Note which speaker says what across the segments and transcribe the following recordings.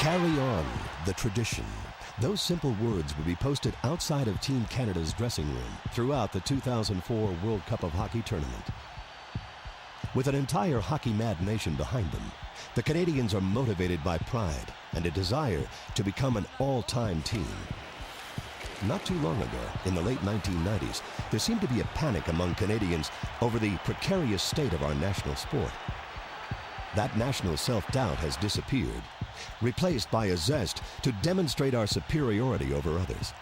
Speaker 1: Carry on the tradition. Those simple words would be posted outside of Team Canada's dressing room throughout the 2004 World Cup of Hockey tournament. With an entire hockey-mad nation behind them, the Canadians are motivated by pride and a desire to become an all-time team. Not too long ago, in the late 1990s, there seemed to be a panic among Canadians over the precarious state of our national sport. That national self-doubt has disappeared, replaced by a zest to demonstrate our superiority over others.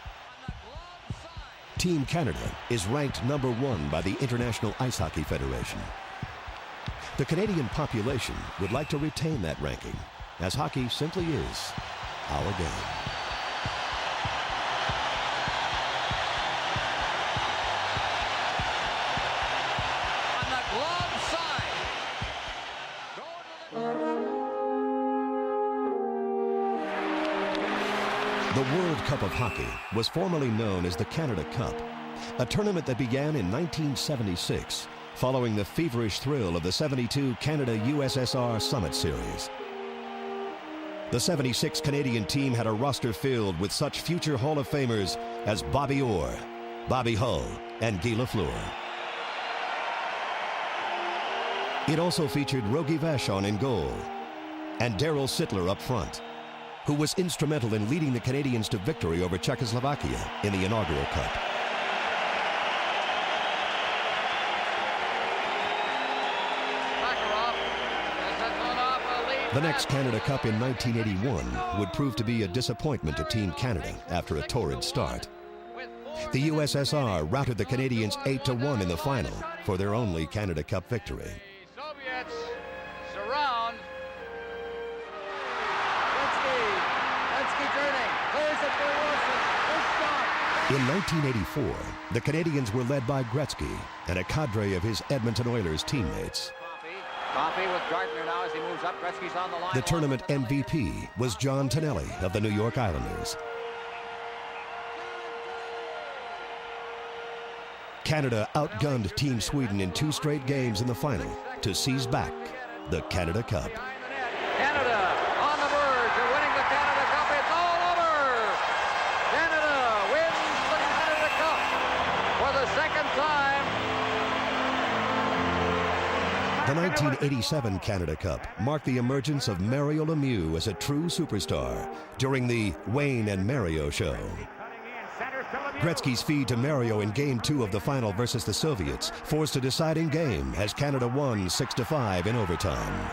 Speaker 1: Team Canada is ranked #1 by the International Ice Hockey Federation. The Canadian population would like to retain that ranking, as hockey simply is our game.
Speaker 2: On the glove side.
Speaker 1: The World Cup of Hockey was formerly known as the Canada Cup, a tournament that began in 1976, following the feverish thrill of the '72 Canada-USSR Summit Series. The '76 Canadian team had a roster filled with such future Hall of Famers as Bobby Orr, Bobby Hull, and Guy Lafleur. It also featured Rogie Vachon in goal and Daryl Sittler up front, who was instrumental in leading the Canadians to victory over Czechoslovakia in the inaugural Cup. The next Canada Cup in 1981 would prove to be a disappointment to Team Canada after a torrid start. The USSR routed the Canadians 8-1 in the final for their only Canada Cup victory.
Speaker 2: The Soviets surround. Gretzky turning, clears it for Wilson. Good shot.
Speaker 1: In 1984, the Canadians were led by Gretzky and a cadre of his Edmonton Oilers teammates.
Speaker 2: Coffee with Gardner now as he moves up. Gretzky's on the line.
Speaker 1: The tournament MVP was John Tonelli of the New York Islanders. Canada outgunned Team Sweden in 2 straight games in the final to seize back the Canada Cup.
Speaker 2: Canada on the verge of winning the Canada Cup. It's all over. Canada wins the Canada Cup for the second time.
Speaker 1: The 1987 Canada Cup marked the emergence of Mario Lemieux as a true superstar during the Wayne and Mario show. Gretzky's feed to Mario in Game 2 of the final versus the Soviets forced a deciding game as Canada won 6-5 in overtime.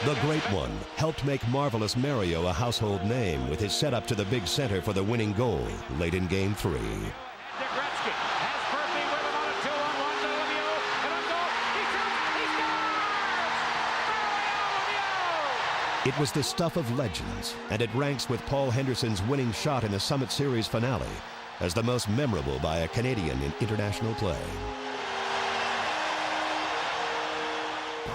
Speaker 1: The Great One helped make Marvelous Mario a household name with his setup to the big center for the winning goal late in Game 3. It was the stuff of legends, and it ranks with Paul Henderson's winning shot in the Summit Series finale as the most memorable by a Canadian in international play.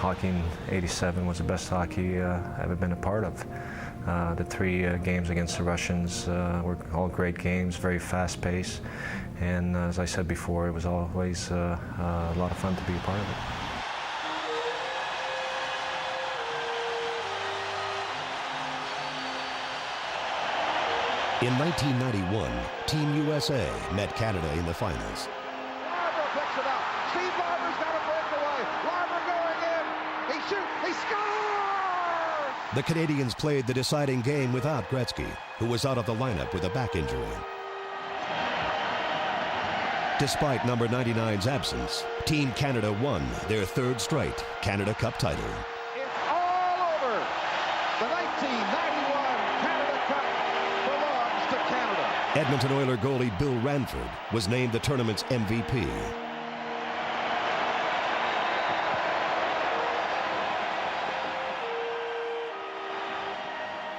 Speaker 3: Hockey in '87 was the best hockey I've ever been a part of. The 3 games against the Russians were all great games, very fast pace, and as I said before, it was always a lot of fun to be a part of it.
Speaker 1: In 1991, Team USA met Canada in the finals.
Speaker 4: Larber picks it up. Steve Larber's got a breakaway. Larber going in. He shoots. He scores!
Speaker 1: The Canadians played the deciding game without Gretzky, who was out of the lineup with a back injury. Despite number 99's absence, Team Canada won their 3rd straight Canada Cup title.
Speaker 4: It's all over. The 1991 Canada Cup belongs to Canada.
Speaker 1: Edmonton Oilers goalie Bill Ranford was named the tournament's MVP.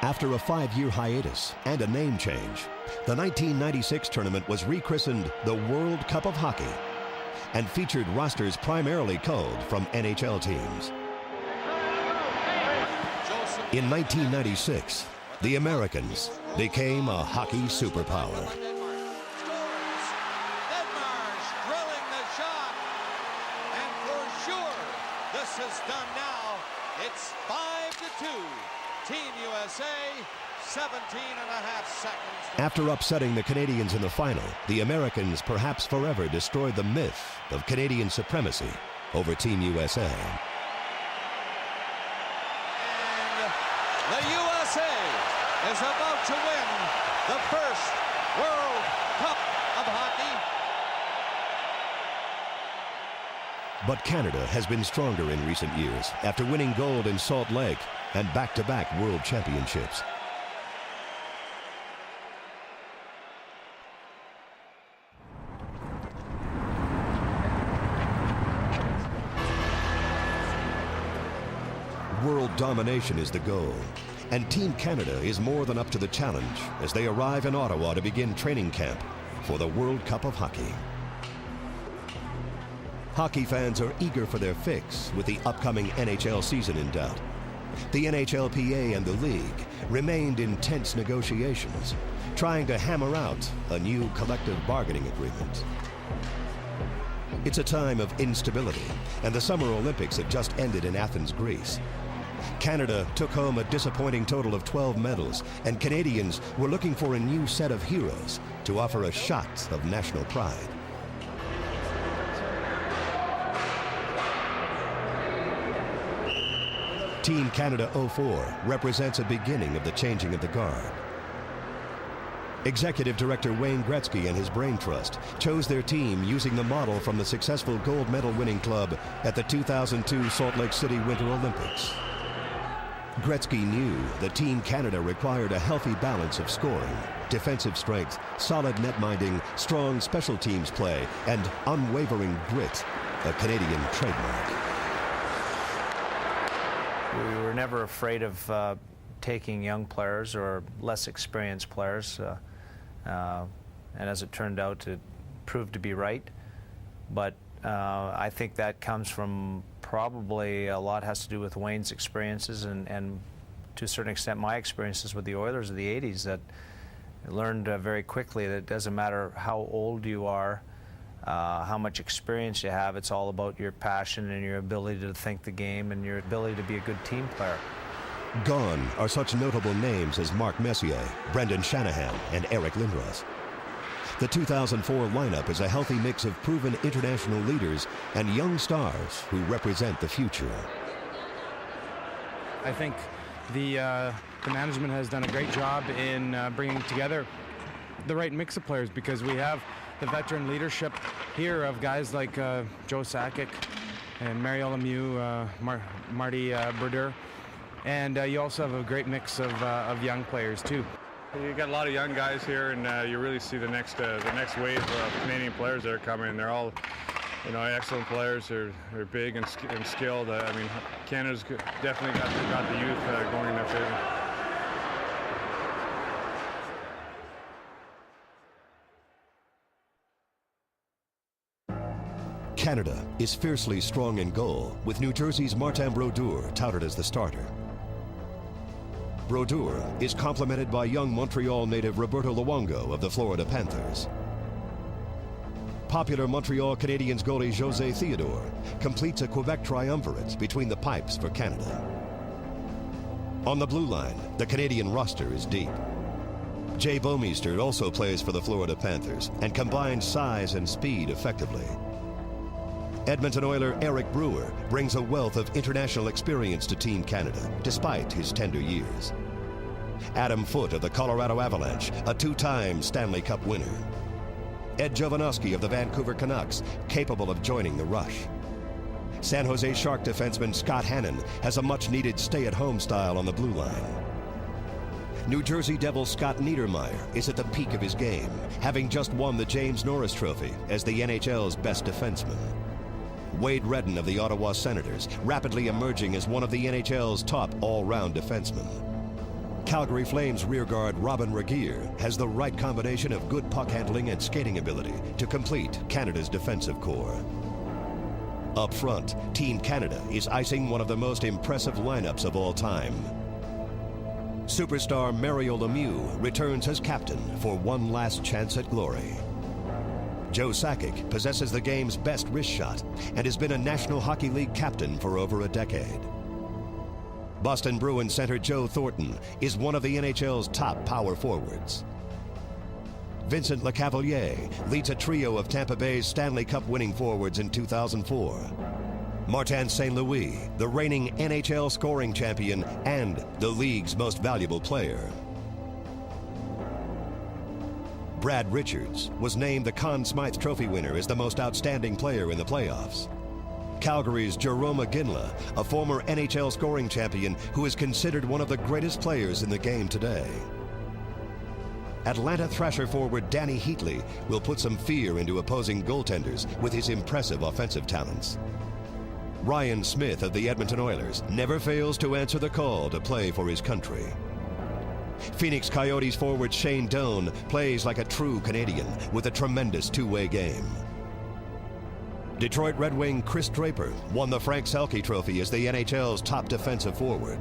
Speaker 1: After a 5-year hiatus and a name change, the 1996 tournament was rechristened the World Cup of Hockey and featured rosters primarily culled from NHL teams. In 1996, the Americans became a hockey superpower.
Speaker 5: Denmark's drilling the shot, and for sure, this is done now It's 5-2. Team USA, 17.5 seconds.
Speaker 1: After upsetting the Canadians in the final, the Americans perhaps forever destroyed the myth of Canadian supremacy over Team USA.
Speaker 5: And the USA is about to win the first World Cup of Hockey.
Speaker 1: But Canada has been stronger in recent years after winning gold in Salt Lake and back-to-back world championships. World domination is the goal, and Team Canada is more than up to the challenge as they arrive in Ottawa to begin training camp for the World Cup of Hockey. Hockey fans are eager for their fix with the upcoming NHL season in doubt. The NHLPA and the league remained in tense negotiations, trying to hammer out a new collective bargaining agreement. It's a time of instability, and the Summer Olympics have just ended in Athens, Greece. Canada took home a disappointing total of 12 medals, and Canadians were looking for a new set of heroes to offer a shot of national pride. Team Canada 04 represents a beginning of the changing of the guard. Executive Director Wayne Gretzky and his brain trust chose their team using the model from the successful gold medal winning club at the 2002 Salt Lake City Winter Olympics. Gretzky knew that Team Canada required a healthy balance of scoring, defensive strength, solid net-minding, strong special teams play, and unwavering grit, a Canadian trademark.
Speaker 6: We were never afraid of taking young players or less experienced players, and as it turned out, it proved to be right. But I think that comes from probably a lot has to do with Wayne's experiences and to a certain extent my experiences with the Oilers of the 80s, that I learned very quickly that it doesn't matter how old you are, how much experience you have, it's all about your passion and your ability to think the game and your ability to be a good team player.
Speaker 1: Gone are such notable names as Mark Messier, Brendan Shanahan, and Eric Lindros. The 2004 lineup is a healthy mix of proven international leaders and young stars who represent the future.
Speaker 7: I think the management has done a great job in bringing together the right mix of players, because we have the veteran leadership here of guys like Joe Sakic and Mario Lemieux, Marty Brodeur, and you also have a great mix of young players too.
Speaker 8: You got a lot of young guys here, and you really see the next wave of Canadian players that are coming. They're all, excellent players. They're big and skilled. I mean, Canada's definitely got the youth going in their favor.
Speaker 1: Canada is fiercely strong in goal, with New Jersey's Martin Brodeur touted as the starter. Brodeur is complemented by young Montreal native Roberto Luongo of the Florida Panthers. Popular Montreal Canadiens goalie José Theodore completes a Quebec triumvirate between the pipes for Canada. On the blue line, the Canadian roster is deep. Jay Bouwmeester also plays for the Florida Panthers and combines size and speed effectively. Edmonton Oiler Eric Brewer brings a wealth of international experience to Team Canada, despite his tender years. Adam Foote of the Colorado Avalanche, a two-time Stanley Cup winner. Ed Jovanovski of the Vancouver Canucks, capable of joining the rush. San Jose Shark defenseman Scott Hannon has a much-needed stay-at-home style on the blue line. New Jersey Devils Scott Niedermayer is at the peak of his game, having just won the James Norris Trophy as the NHL's best defenseman. Wade Redden of the Ottawa Senators, rapidly emerging as one of the NHL's top all-round defensemen. Calgary Flames rearguard Robin Regeer has the right combination of good puck handling and skating ability to complete Canada's defensive core. Up front, Team Canada is icing one of the most impressive lineups of all time. Superstar Mario Lemieux returns as captain for one last chance at glory. Joe Sakic possesses the game's best wrist shot and has been a National Hockey League captain for over a decade. Boston Bruins center Joe Thornton is one of the NHL's top power forwards. Vincent Lecavalier leads a trio of Tampa Bay's Stanley Cup winning forwards in 2004. Martin St. Louis, the reigning NHL scoring champion and the league's most valuable player. Brad Richards was named the Conn Smythe Trophy winner as the most outstanding player in the playoffs. Calgary's Jarome Iginla, a former NHL scoring champion who is considered one of the greatest players in the game today. Atlanta Thrasher forward Danny Heatley will put some fear into opposing goaltenders with his impressive offensive talents. Ryan Smith of the Edmonton Oilers never fails to answer the call to play for his country. Phoenix Coyotes forward Shane Doan plays like a true Canadian with a tremendous two-way game. Detroit Red Wing Chris Draper won the Frank Selke Trophy as the NHL's top defensive forward.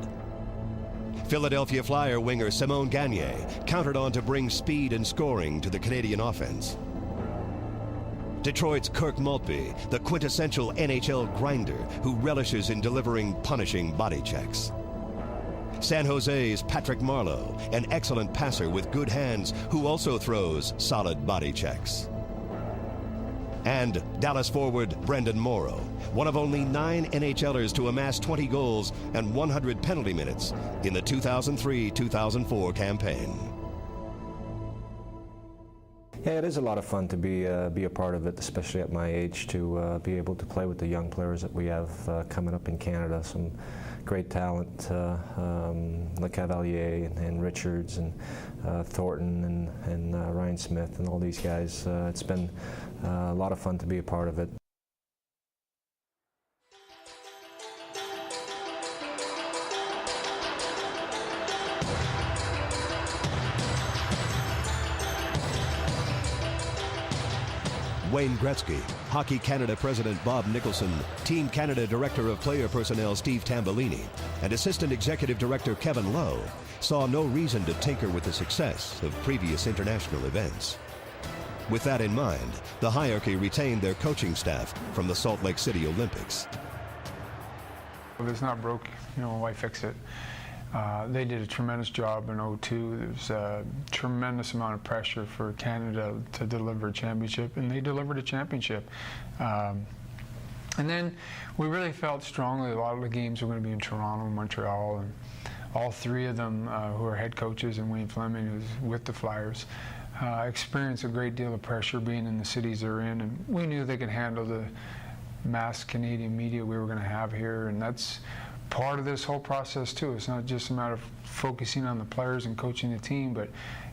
Speaker 1: Philadelphia Flyer winger Simone Gagne countered on to bring speed and scoring to the Canadian offense. Detroit's Kirk Maltby, the quintessential NHL grinder who relishes in delivering punishing body checks. San Jose's Patrick Marleau, an excellent passer with good hands who also throws solid body checks. And Dallas forward Brendan Morrow, one of only 9 NHLers to amass 20 goals and 100 penalty minutes in the 2003-2004 campaign.
Speaker 3: Yeah, it is a lot of fun to be a part of it, especially at my age, to be able to play with the young players that we have coming up in Canada. Some great talent, like Cavalier and Richards and Thornton and Ryan Smith and all these guys. It's been a lot of fun to be a part of it.
Speaker 1: Wayne Gretzky, Hockey Canada President Bob Nicholson, Team Canada Director of Player Personnel Steve Tambellini, and Assistant Executive Director Kevin Lowe saw no reason to tinker with the success of previous international events. With that in mind, the hierarchy retained their coaching staff from the Salt Lake City Olympics.
Speaker 9: If it's not broke, why fix it? They did a tremendous job in 2002. There was a tremendous amount of pressure for Canada to deliver a championship, and they delivered a championship. And then we really felt strongly a lot of the games were going to be in Toronto and Montreal, and all 3 of them who are head coaches, and Wayne Fleming, who's with the Flyers, experienced a great deal of pressure being in the cities they're in, and we knew they could handle the mass Canadian media we were going to have here, and that's part of this whole process too. It's not just a matter of focusing on the players and coaching the team, but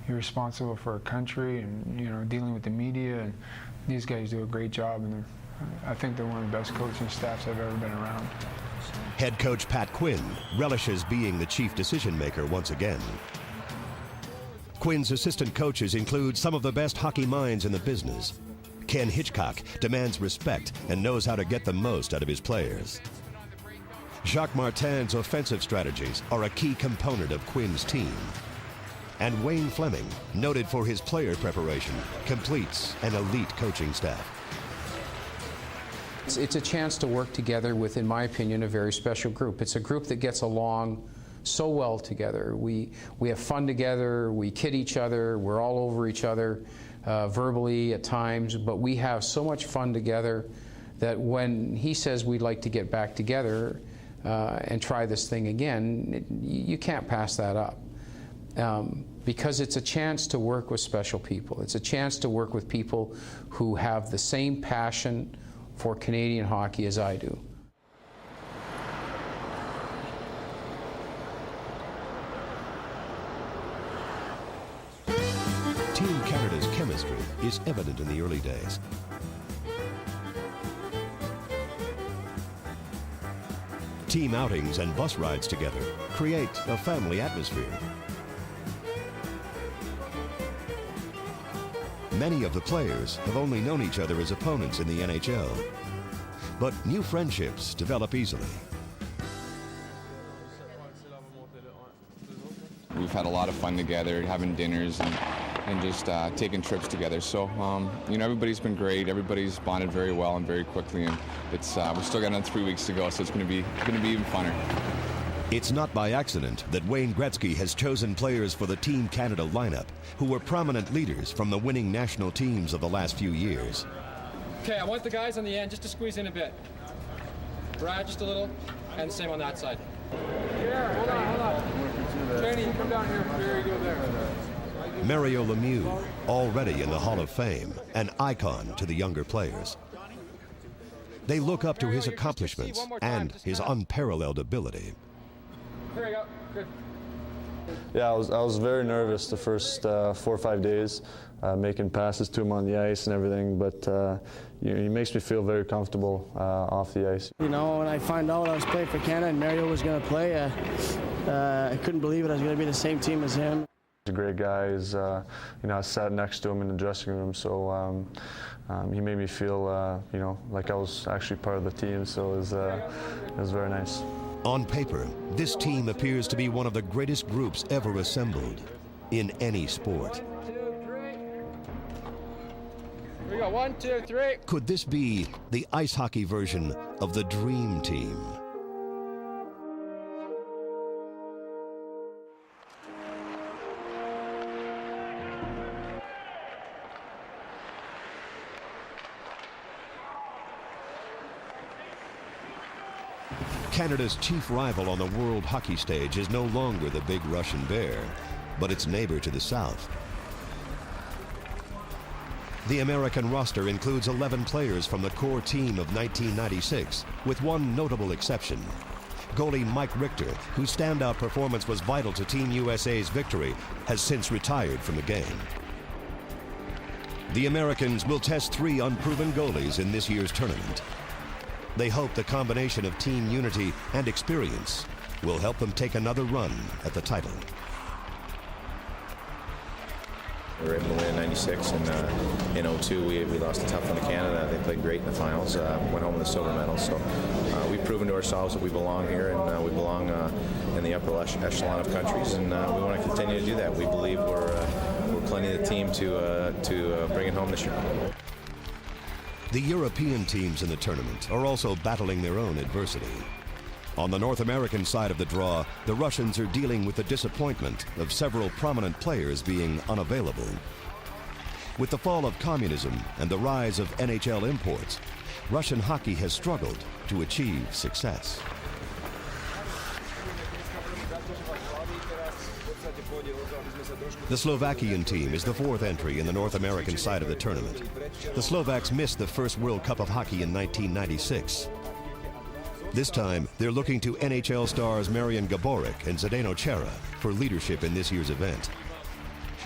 Speaker 9: you're responsible for a country and dealing with the media, and these guys do a great job, and I think they're one of the best coaching staffs I've ever been around.
Speaker 1: Head coach Pat Quinn relishes being the chief decision maker once again. Quinn's assistant coaches include some of the best hockey minds in the business. Ken Hitchcock demands respect and knows how to get the most out of his players. Jacques Martin's offensive strategies are a key component of Quinn's team. And Wayne Fleming, noted for his player preparation, completes an elite coaching staff.
Speaker 10: It's a chance to work together with, in my opinion, a very special group. It's a group that gets along so well together. We have fun together, we kid each other, we're all over each other verbally at times, but we have so much fun together that when he says we'd like to get back together and try this thing again, you can't pass that up. Because it's a chance to work with special people. It's a chance to work with people who have the same passion for Canadian hockey as I do.
Speaker 1: Team Canada's chemistry is evident in the early days. Team outings and bus rides together create a family atmosphere. Many of the players have only known each other as opponents in the NHL, but new friendships develop easily.
Speaker 11: We've had a lot of fun together, having dinners and just taking trips together. So, everybody's been great. Everybody's bonded very well and very quickly, and it's we're still got another 3 weeks to go, so it's going to be even funner.
Speaker 1: It's not by accident that Wayne Gretzky has chosen players for the Team Canada lineup who were prominent leaders from the winning national teams of the last few years.
Speaker 12: Okay, I want the guys on the end just to squeeze in a bit. Brad, just a little, and the same on that side. Here, hold on. Kenny, you come down here. There you go there.
Speaker 1: Mario Lemieux, already in the Hall of Fame, an icon to the younger players. They look up to his accomplishments and his unparalleled ability.
Speaker 12: Here we go. Good.
Speaker 13: Yeah, I was very nervous the first 4 or 5 days, making passes to him on the ice and everything, but he makes me feel very comfortable off the ice.
Speaker 14: You know, when I found out I was playing for Canada and Mario was going to play, I couldn't believe it. I was going to be the same team as him.
Speaker 13: He's a great guy. He's, I sat next to him in the dressing room, so he made me feel, like I was actually part of the team, so it was very nice.
Speaker 1: On paper, this team appears to be one of the greatest groups ever assembled in any sport.
Speaker 12: 1, 2, 3. Here we go. 1, 2, 3.
Speaker 1: Could this be the ice hockey version of the Dream Team? Canada's chief rival on the world hockey stage is no longer the big Russian bear, but its neighbor to the south. The American roster includes 11 players from the core team of 1996, with one notable exception. Goalie Mike Richter, whose standout performance was vital to Team USA's victory, has since retired from the game. The Americans will test 3 unproven goalies in this year's tournament. They hope the combination of team unity and experience will help them take another run at the title.
Speaker 15: We were able to win in 96, and in 02 we lost a tough one to Canada. They played great in the finals, went home with a silver medal. So we've proven to ourselves that we belong here, and we belong in the upper echelon of countries, and we want to continue to do that. We believe we're plenty of the team to bring it home this year.
Speaker 1: The European teams in the tournament are also battling their own adversity. On the North American side of the draw, the Russians are dealing with the disappointment of several prominent players being unavailable. With the fall of communism and the rise of NHL imports, Russian hockey has struggled to achieve success. The Slovakian team is the 4th entry in the North American side of the tournament. The Slovaks missed the first World Cup of Hockey in 1996. This time, they're looking to NHL stars Marian Gaborik and Zdeno Chara for leadership in this year's event.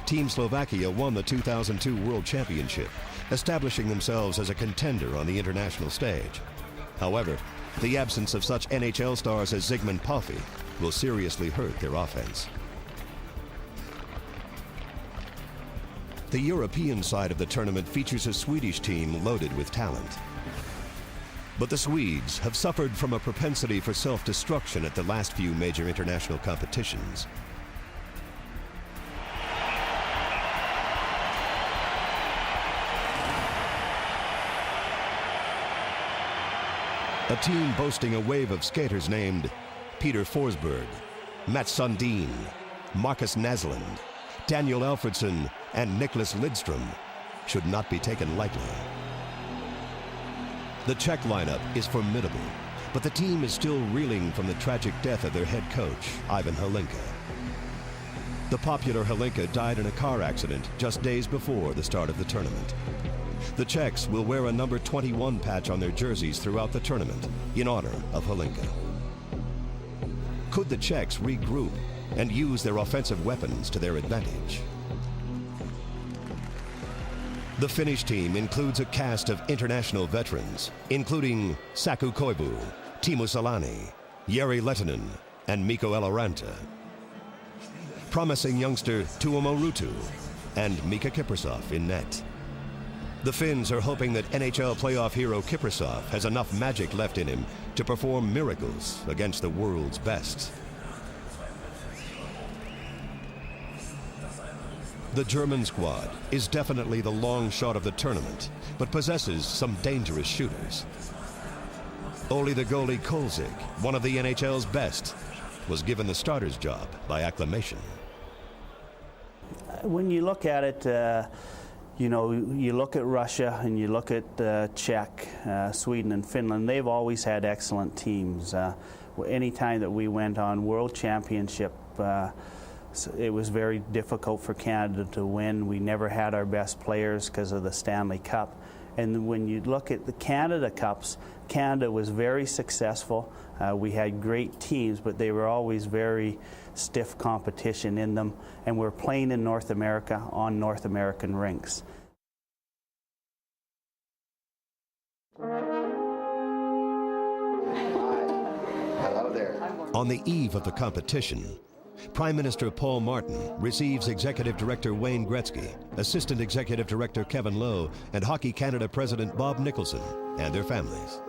Speaker 1: Team Slovakia won the 2002 World Championship, establishing themselves as a contender on the international stage. However, the absence of such NHL stars as Zygmunt Palffy will seriously hurt their offense. The European side of the tournament features a Swedish team loaded with talent. But the Swedes have suffered from a propensity for self-destruction at the last few major international competitions. A team boasting a wave of skaters named Peter Forsberg, Mats Sundin, Marcus Naslund, Daniel Alfredsson, and Nicholas Lidstrom should not be taken lightly. The Czech lineup is formidable, but the team is still reeling from the tragic death of their head coach, Ivan Hlinka. The popular Hlinka died in a car accident just days before the start of the tournament. The Czechs will wear a number 21 patch on their jerseys throughout the tournament in honor of Hlinka. Could the Czechs regroup and use their offensive weapons to their advantage? The Finnish team includes a cast of international veterans, including Saku Koivu, Teemu Selanne, Jari Lehtinen, and Mikko Eloranta. Promising youngster Tuomo Ruutu and Mika Kiprusoff in net. The Finns are hoping that NHL playoff hero Kiprusoff has enough magic left in him to perform miracles against the world's best. The German squad is definitely the long shot of the tournament, but possesses some dangerous shooters. Only the goalie Kolzig, one of the NHL's best, was given the starter's job by acclamation.
Speaker 16: When you look at it, you know, you look at Russia and you look at Czech, Sweden and Finland, they've always had excellent teams. Any time that we went on World Championship, it was very difficult for Canada to win. We never had our best players because of the Stanley Cup. And when you look at the Canada Cups, Canada was very successful. We had great teams, but they were always very stiff competition in them. And we're playing in North America on North American rinks.
Speaker 17: Hello there.
Speaker 1: On the eve of the competition, Prime Minister Paul Martin receives Executive Director Wayne Gretzky, Assistant Executive Director Kevin Lowe, and Hockey Canada President Bob Nicholson and their families.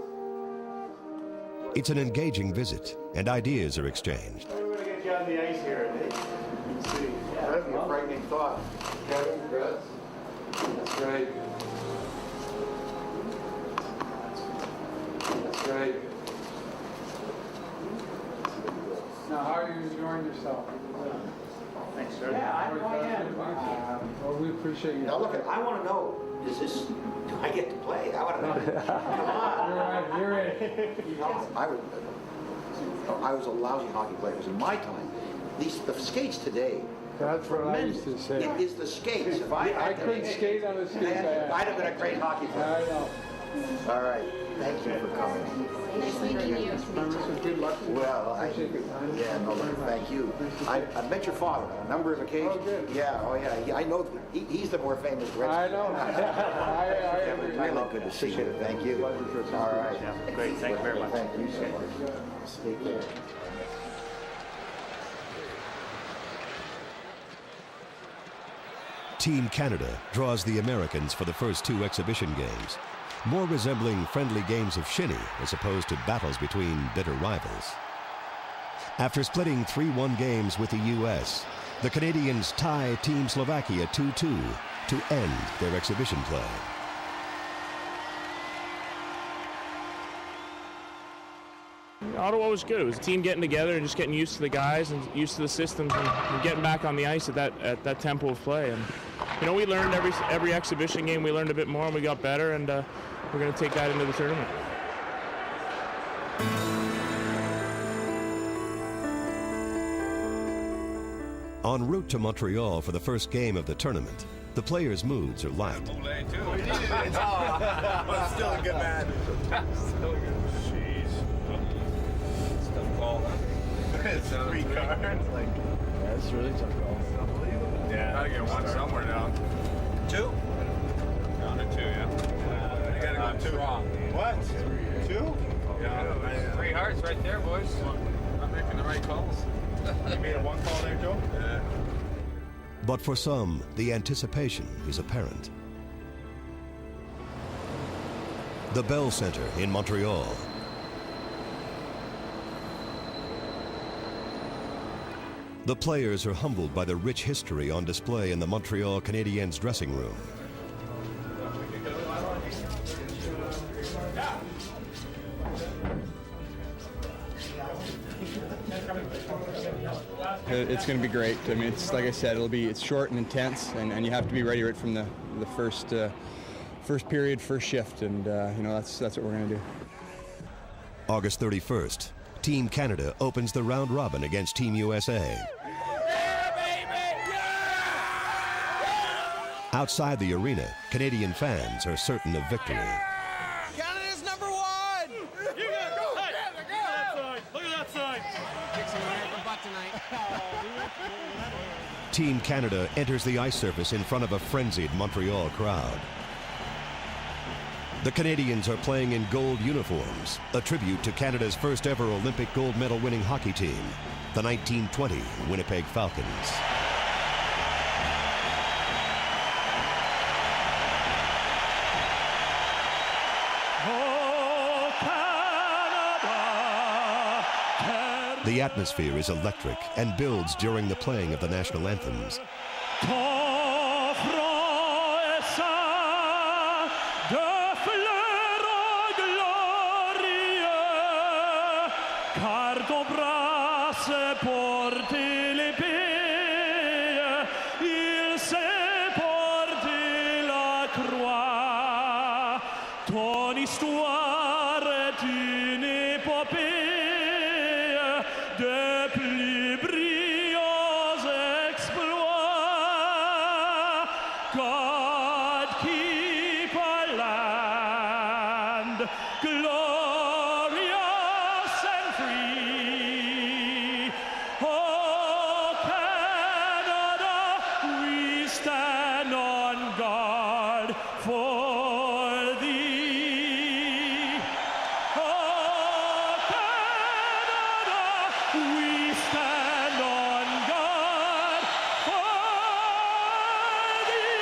Speaker 1: It's an engaging visit, and ideas are exchanged.
Speaker 17: We're going to get you on the ice here, eh? That'd be a frightening thought. Kevin, congrats. That's great. That's great.
Speaker 9: Now, how are you enjoying yourself?
Speaker 17: Thanks, sir.
Speaker 14: Yeah, I am.
Speaker 9: Well, we appreciate you.
Speaker 17: Now, look, I want to know, do I get to play? I want to know. Come on.
Speaker 9: You're in.
Speaker 17: I was a lousy hockey player. It was in my time. The skates today.
Speaker 9: That's what I used to say.
Speaker 17: It is the skates.
Speaker 9: I couldn't skate on the skates.
Speaker 17: I'd have been a great hockey player.
Speaker 9: I know.
Speaker 17: All right. Thank you for coming.
Speaker 18: Nice meeting you.
Speaker 17: Good luck. Well, thank you. I met your father on a number of occasions.
Speaker 9: Oh, good.
Speaker 17: Yeah, I know he's the more famous Gretzky.
Speaker 9: I know.
Speaker 17: Really good to see you. Thank you. All right.
Speaker 16: Great, thank you very much.
Speaker 17: Thank you so much. Take care.
Speaker 1: Team Canada draws the Americans for the first two exhibition games, more resembling friendly games of shinny as opposed to battles between bitter rivals. After splitting 3-1 games with the U.S., the Canadians tie Team Slovakia 2-2 to end their exhibition play.
Speaker 19: Ottawa was good. It was a team getting together and just getting used to the guys and used to the systems and getting back on the ice at that tempo of play. And you know, we learned every exhibition game. We learned a bit more and we got better. And we're going to take that into the tournament.
Speaker 1: En route to Montreal for the first game of the tournament, the players' moods are light.
Speaker 5: Still a good man. Still a good. Jeez. It's a tough call, huh? It's 3 cards.
Speaker 16: Yeah, it's really tough call.
Speaker 5: It's unbelievable.
Speaker 8: Yeah. Gotta get one somewhere now.
Speaker 5: 2?
Speaker 8: Down to 2, yeah.
Speaker 5: You gotta go 2.
Speaker 8: Wrong.
Speaker 5: What? 2?
Speaker 8: Yeah.
Speaker 5: 3 hearts right there, boys.
Speaker 8: Not making the right calls.
Speaker 5: You made a 1 call there, Joe?
Speaker 8: Yeah.
Speaker 1: But for some, the anticipation is apparent. The Bell Center in Montreal. The players are humbled by the rich history on display in the Montreal Canadiens dressing room.
Speaker 20: It's going to be great. I mean, it's like I said, it's short and intense, and you have to be ready right from the first period, first shift, and you know, that's what we're going to do.
Speaker 1: August 31st, Team Canada opens the round robin against Team USA. Outside the arena, Canadian fans are certain of victory.
Speaker 5: Canada's number 1! You gotta go! Look at that side!
Speaker 18: Kick some air for butt tonight.
Speaker 1: Team Canada enters the ice surface in front of a frenzied Montreal crowd. The Canadians are playing in gold uniforms, a tribute to Canada's first ever Olympic gold medal winning hockey team, the 1920 Winnipeg Falcons. The atmosphere is electric and builds during the playing of the national anthems.
Speaker 21: porter les pays, il sait porter la croix. Ton histoire est une épopée de plus brillants exploits. God keep our land glorious and free. Oh, Canada, we stand on guard for thee. Oh, Canada, we stand on guard for thee.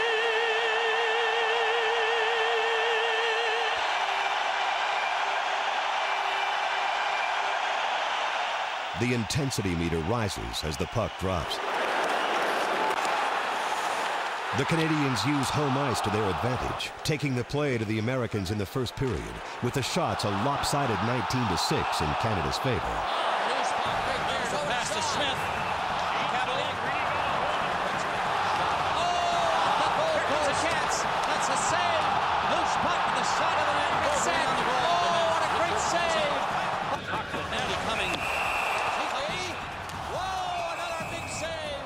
Speaker 1: The intensity meter rises as the puck drops. The Canadians use home ice to their advantage, taking the play to the Americans in the first period, with the shots a lopsided 19-6 in Canada's favor.
Speaker 5: Pass to Smith. That's a chance. That's a save. Loose puck to the side of the net. Good save. Oh, what a great save. Now coming. Whoa, another big save.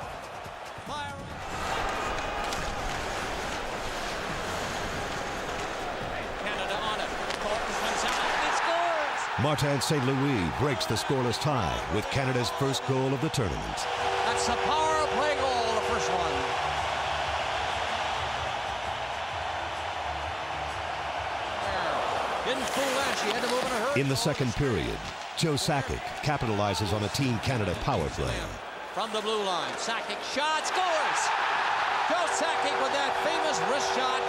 Speaker 5: Canada on it. Thornton comes out and scores.
Speaker 1: Martin St. Louis breaks the scoreless tie with Canada's first goal of the tournament.
Speaker 5: That's the power play goal, the first one. Didn't fool that. She had to move in a hurry.
Speaker 1: In the second period, Joe Sakic capitalizes on a Team Canada power play.
Speaker 5: From the blue line, Sakic shot, scores! Joe Sakic with that famous wrist shot.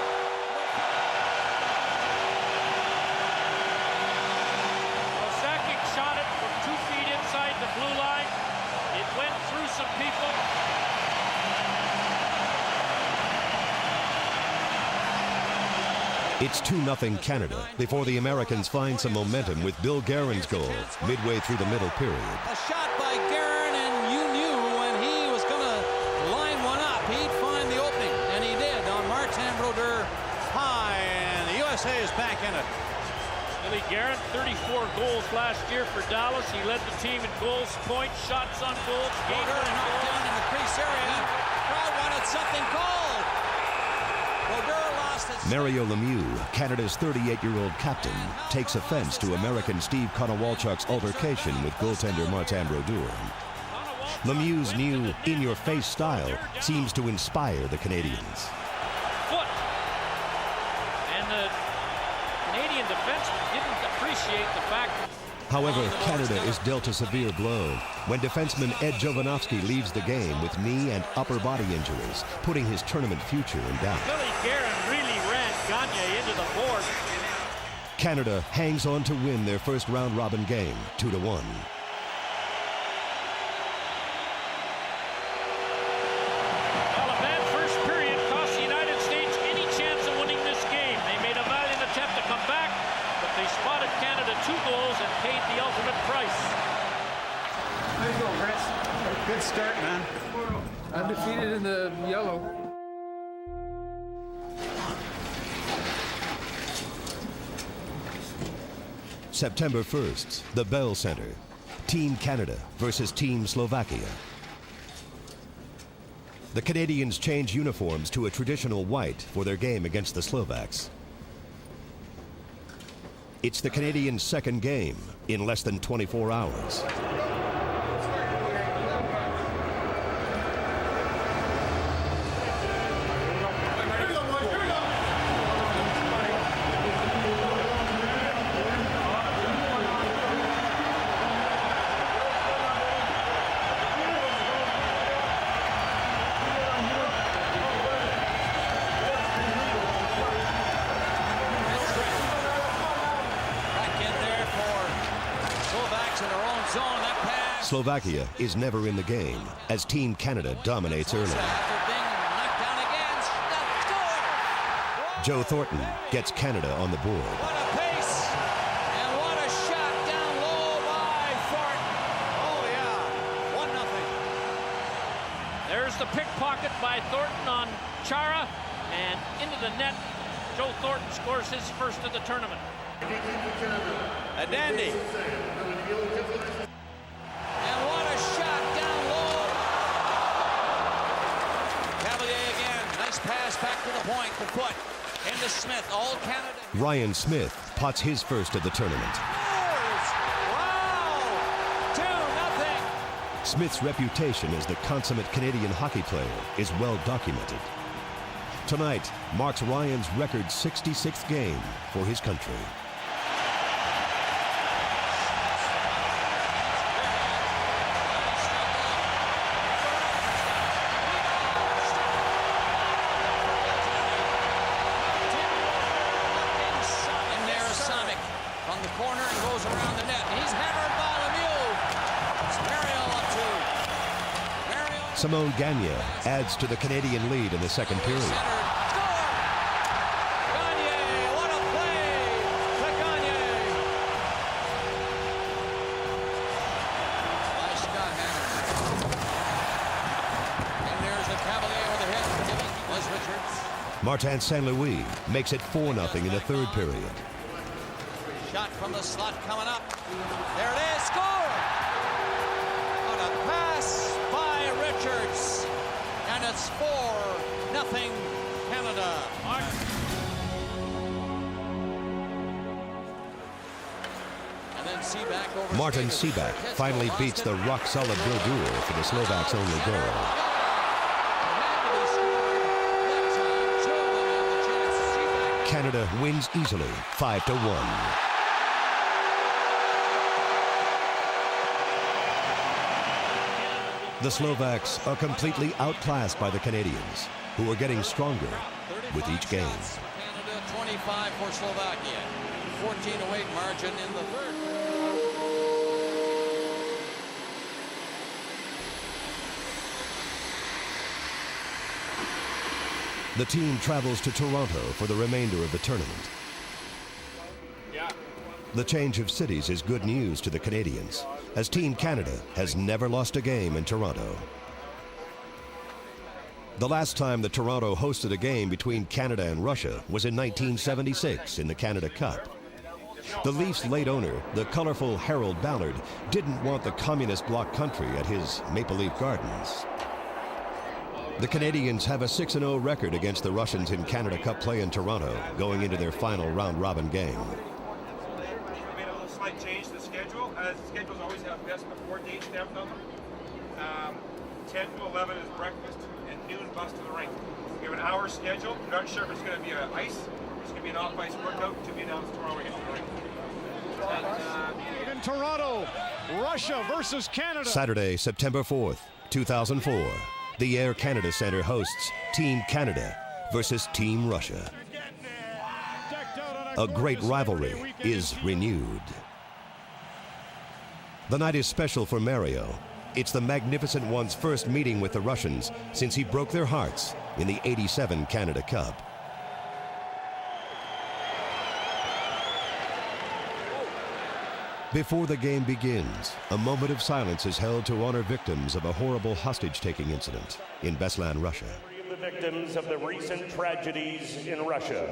Speaker 21: Well, Sakic shot it from 2 feet inside the blue line. It went through some people.
Speaker 1: It's 2-0 Canada before the Americans find some momentum with Bill Guerin's goal midway through the middle period.
Speaker 5: A shot by Guerin, and you knew when he was going to line one up, he'd find the opening, and he did on Martin Brodeur high, and the USA is back in it.
Speaker 21: Billy Guerin, 34 goals last year for Dallas. He led the team in goals, points, shots on goals.
Speaker 5: Brodeur knocked down in the crease area. Crowd wanted something called. Brodeur lost his...
Speaker 1: Mario Lemieux, Canada's 38-year-old captain, takes offense to American Steve Konowalchuk's altercation with goaltender Martin Brodeur. Lemieux's new in-your-face style seems to inspire the Canadians.
Speaker 21: Foot. And the Canadian defenseman didn't appreciate the fact that...
Speaker 1: However, Canada is dealt a severe blow when defenseman Ed Jovanovski leaves the game with knee and upper body injuries, putting his tournament future in doubt.
Speaker 21: Billy Guerin really ran Gagne into the board.
Speaker 1: Canada hangs on to win their first round-robin game, 2-1.
Speaker 22: Good start, man. Undefeated in the yellow.
Speaker 1: September 1st, the Bell Center. Team Canada versus Team Slovakia. The Canadians change uniforms to a traditional white for their game against the Slovaks. It's the Canadians' second game in less than 24 hours. Slovakia is never in the game as Team Canada dominates early. Joe Thornton gets Canada on the board.
Speaker 5: What a pace, and what a shot down low by Thornton. Oh yeah, 1-0.
Speaker 21: There's the pickpocket by Thornton on Chara, and into the net. Joe Thornton scores his first of the tournament.
Speaker 5: A dandy. And what a shot down low. Cavalier again. Nice pass back to the point. The foot into Smith. All Canada.
Speaker 1: Ryan Smith pots his first of the tournament.
Speaker 5: Wow! 2-0.
Speaker 1: Smith's reputation as the consummate Canadian hockey player is well documented. Tonight marks Ryan's record 66th game for his country.
Speaker 5: In there is Sonic from the corner and goes around the net. He's hammered by Lemieux. It's Mariel up to.
Speaker 1: Simone Gagne adds to the Canadian lead in the second period. Martin St. Louis makes it 4-0 in the third period.
Speaker 5: Shot from the slot coming up. There it is. Score! On a pass by Richards. And it's 4-0 Canada. And then Seaback over.
Speaker 1: Martin Seaback finally beats the rock-solid Brodeur for the Slovaks' only goal. Canada wins easily, 5-1. The Slovaks are completely outclassed by the Canadians, who are getting stronger with each game.
Speaker 5: Canada 25 for Slovakia. 14-8 margin in the third.
Speaker 1: The team travels to Toronto for the remainder of the tournament. The change of cities is good news to the Canadians, as Team Canada has never lost a game in Toronto. The last time that Toronto hosted a game between Canada and Russia was in 1976 in the Canada Cup. The Leafs' late owner, the colorful Harold Ballard, didn't want the communist bloc country at his Maple Leaf Gardens. The Canadians have a 6-0 record against the Russians in Canada Cup play in Toronto, going into their final round-robin game.
Speaker 2: We made a little slight change to the schedule. The schedules always have best before date stamped on them. 10 to 11 is breakfast, and noon bus to the rink. We have an hour schedule. We're not sure if it's going to be an ice, it's going to be an off-ice workout to be announced tomorrow when we get to the rink.
Speaker 4: In Toronto, Russia versus Canada.
Speaker 1: Saturday, September 4th, 2004. The Air Canada Centre hosts Team Canada versus Team Russia. A great rivalry is renewed. The night is special for Mario. It's the Magnificent One's first meeting with the Russians since he broke their hearts in the '87 Canada Cup. Before the game begins, a moment of silence is held to honor victims of a horrible hostage-taking incident in Beslan, Russia.
Speaker 23: The victims of the recent tragedies in Russia.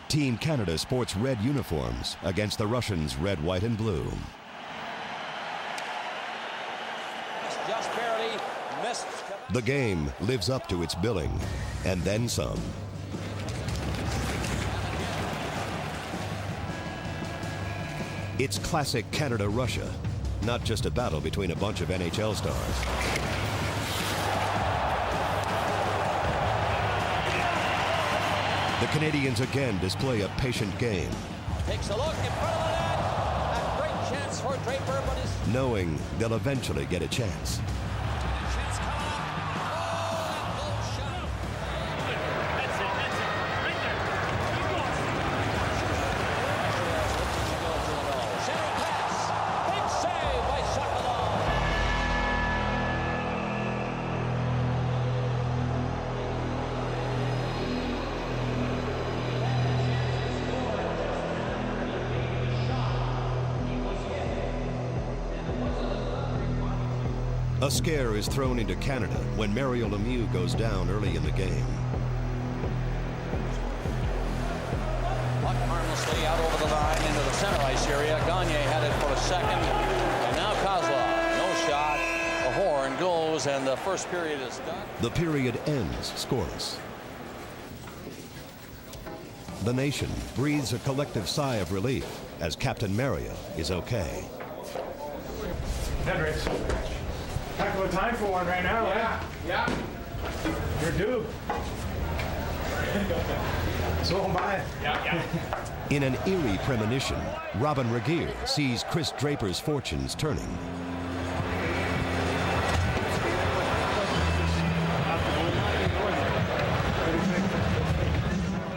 Speaker 1: Team Canada sports red uniforms against the Russians' red, white, and blue.
Speaker 5: Just barely missed.
Speaker 1: The game lives up to its billing, and then some. It's classic Canada-Russia, not just a battle between a bunch of NHL stars. The Canadians again display a patient game,
Speaker 5: Takes a look in front of the net. A great chance for Draper, but his
Speaker 1: knowing they'll eventually get a chance. A scare is thrown into Canada when Mario Lemieux goes down early in the game.
Speaker 5: Puck harmlessly out over the line into the center ice area. Gagne had it for a second. And now Kozlov. No shot. The horn goes, and the first period is done.
Speaker 1: The period ends scoreless. The nation breathes a collective sigh of relief as Captain Mario is okay.
Speaker 22: Hendricks. Heck of a time for one right now. Yeah. You're due. So am I. Yeah.
Speaker 1: In an eerie premonition, Robin Regeer sees Chris Draper's fortunes turning.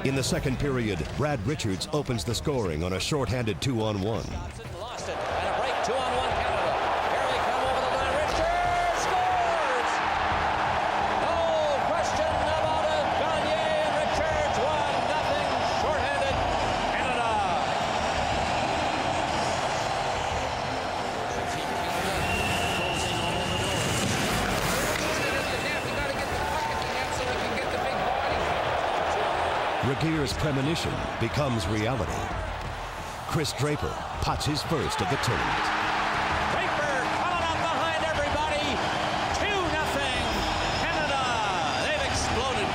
Speaker 1: In the second period, Brad Richards opens the scoring on a shorthanded 2-on-1.
Speaker 5: Lost it, and a break, 2-on-1 Canada. Here they come over the line. Richards scores! No question about it. Gagne and Richards, 1-0, shorthanded Canada. Closing all in the door. You got to get the puck at the net so we can get the big body.
Speaker 1: Regeer's premonition becomes reality. Chris Draper pots his first of the tournament.
Speaker 5: Draper coming up behind everybody. 2-0 Canada. They've exploded.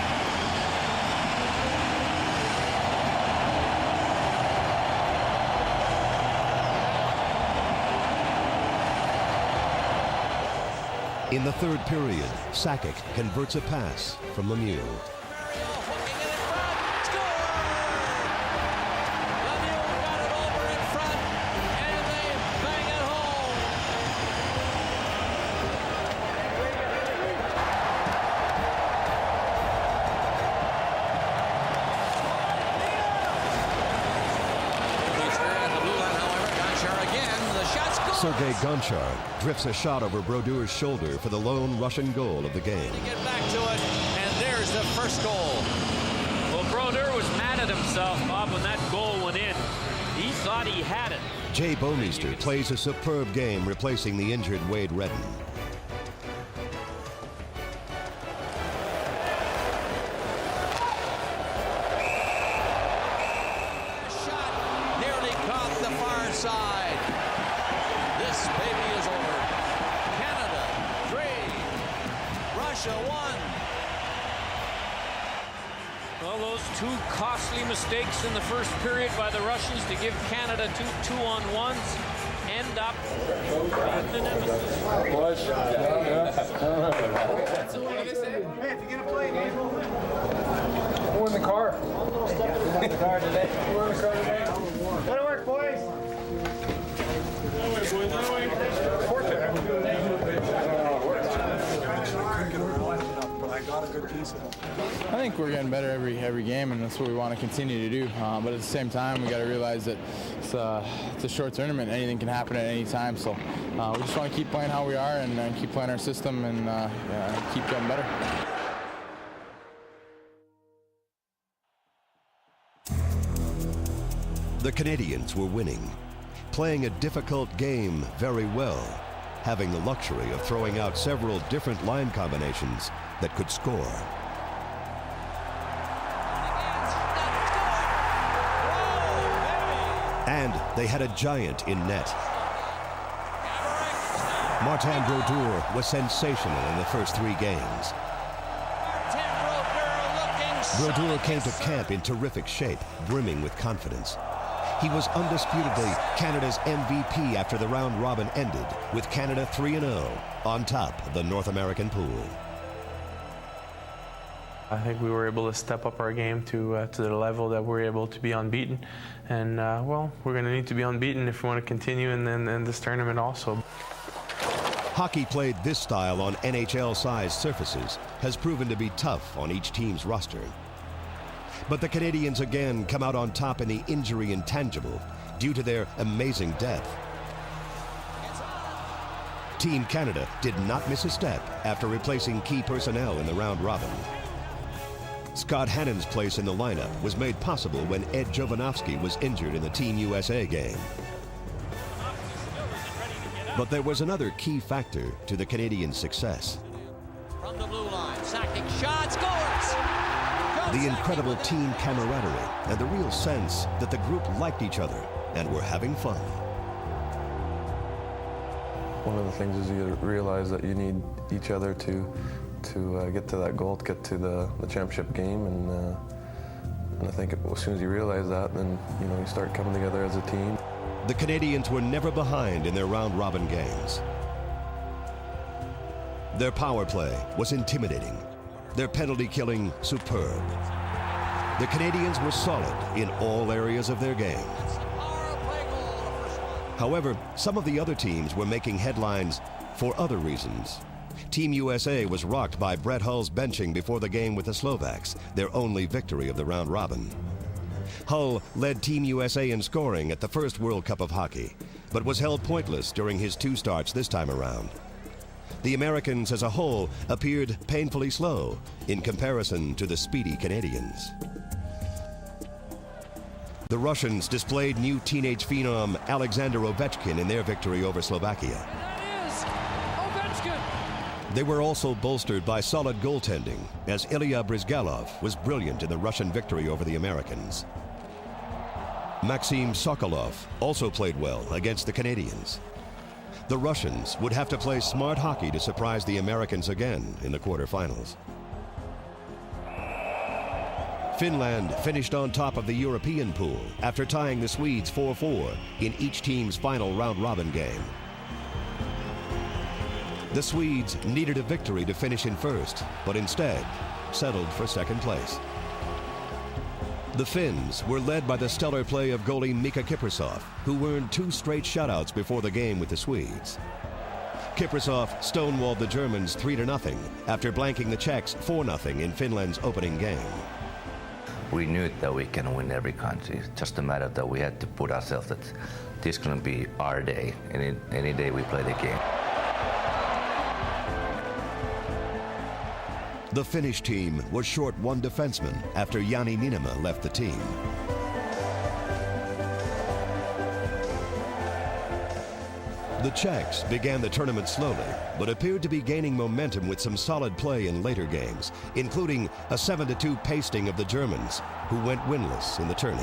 Speaker 1: In the third period, Sakic converts a pass from Lemieux. Sergei Gonchar drifts a shot over Brodeur's shoulder for the lone Russian goal of the game.
Speaker 5: Get back to it, and there's the first goal.
Speaker 21: Well, Brodeur was mad at himself, Bob, when that goal went in. He thought he had it.
Speaker 1: Jay Bouwmeester plays a superb game replacing the injured Wade Redden.
Speaker 5: Shot nearly caught the far side. This baby is over. Canada 3, Russia 1.
Speaker 21: Well, those two costly mistakes in the first period by the Russians to give Canada two 2-on-1s end up being the nemesis.
Speaker 22: So what do they say? Hey, if you're gonna play, we're in the car. We're in the car today. Gotta work, boys.
Speaker 3: I think we're getting better every game, and that's what we want to continue to do. But at the same time, we got to realize that it's a short tournament. Anything can happen at any time. So we just want to keep playing how we are and keep playing our system and keep getting better.
Speaker 1: The Canadians were winning, playing a difficult game very well, having the luxury of throwing out several different line combinations that could score. And they had a giant in net. Martin Brodeur was sensational in the first 3 games. Brodeur came to camp in terrific shape, brimming with confidence. He was undisputedly Canada's MVP after the round robin ended, with Canada 3-0 on top of the North American pool.
Speaker 6: I think we were able to step up our game to the level that we're able to be unbeaten. And, well, we're going to need to be unbeaten if we want to continue in this tournament also.
Speaker 1: Hockey played this style on NHL-sized surfaces has proven to be tough on each team's roster. But the Canadians again come out on top in the injury intangible due to their amazing depth. Team Canada did not miss a step after replacing key personnel in the round robin. Scott Hannon's place in the lineup was made possible when Ed Jovanovski was injured in the Team USA game. But there was another key factor to the Canadian success.
Speaker 5: From the blue line, Sakic shot, scores!
Speaker 1: The incredible team camaraderie and the real sense that the group liked each other and were having fun.
Speaker 7: One of the things is you realize that you need each other to get to that goal, to get to the championship game, and I think as soon as you realize that, then you start coming together as a team.
Speaker 1: The Canadians were never behind in their round-robin games. Their power play was intimidating. Their penalty killing superb. The Canadians were solid in all areas of their game. However, some of the other teams were making headlines for other reasons. Team USA was rocked by Brett Hull's benching before the game with the Slovaks, their only victory of the round robin. Hull led Team USA in scoring at the first World Cup of Hockey, but was held pointless during his 2 starts this time around. The Americans as a whole appeared painfully slow in comparison to the speedy Canadians. The Russians displayed new teenage phenom Alexander Ovechkin in their victory over Slovakia.
Speaker 21: That is Ovechkin!
Speaker 1: They were also bolstered by solid goaltending, as Ilya Bryzgalov was brilliant in the Russian victory over the Americans. Maxim Sokolov also played well against the Canadians. The Russians would have to play smart hockey to surprise the Americans again in the quarterfinals. Finland finished on top of the European pool after tying the Swedes 4-4 in each team's final round-robin game. The Swedes needed a victory to finish in first, but instead settled for second place. The Finns were led by the stellar play of goalie Mika Kiprusoff, who earned 2 straight shutouts before the game with the Swedes. Kiprusoff stonewalled the Germans 3-0 after blanking the Czechs 4-0 in Finland's opening game.
Speaker 10: We knew that we can win every country. It's just a matter that we had to put ourselves that this is going to be our day, and any day we play the game.
Speaker 1: The Finnish team was short 1 defenseman after Jani Niinema left the team. The Czechs began the tournament slowly, but appeared to be gaining momentum with some solid play in later games, including a 7-2 pasting of the Germans, who went winless in the tourney.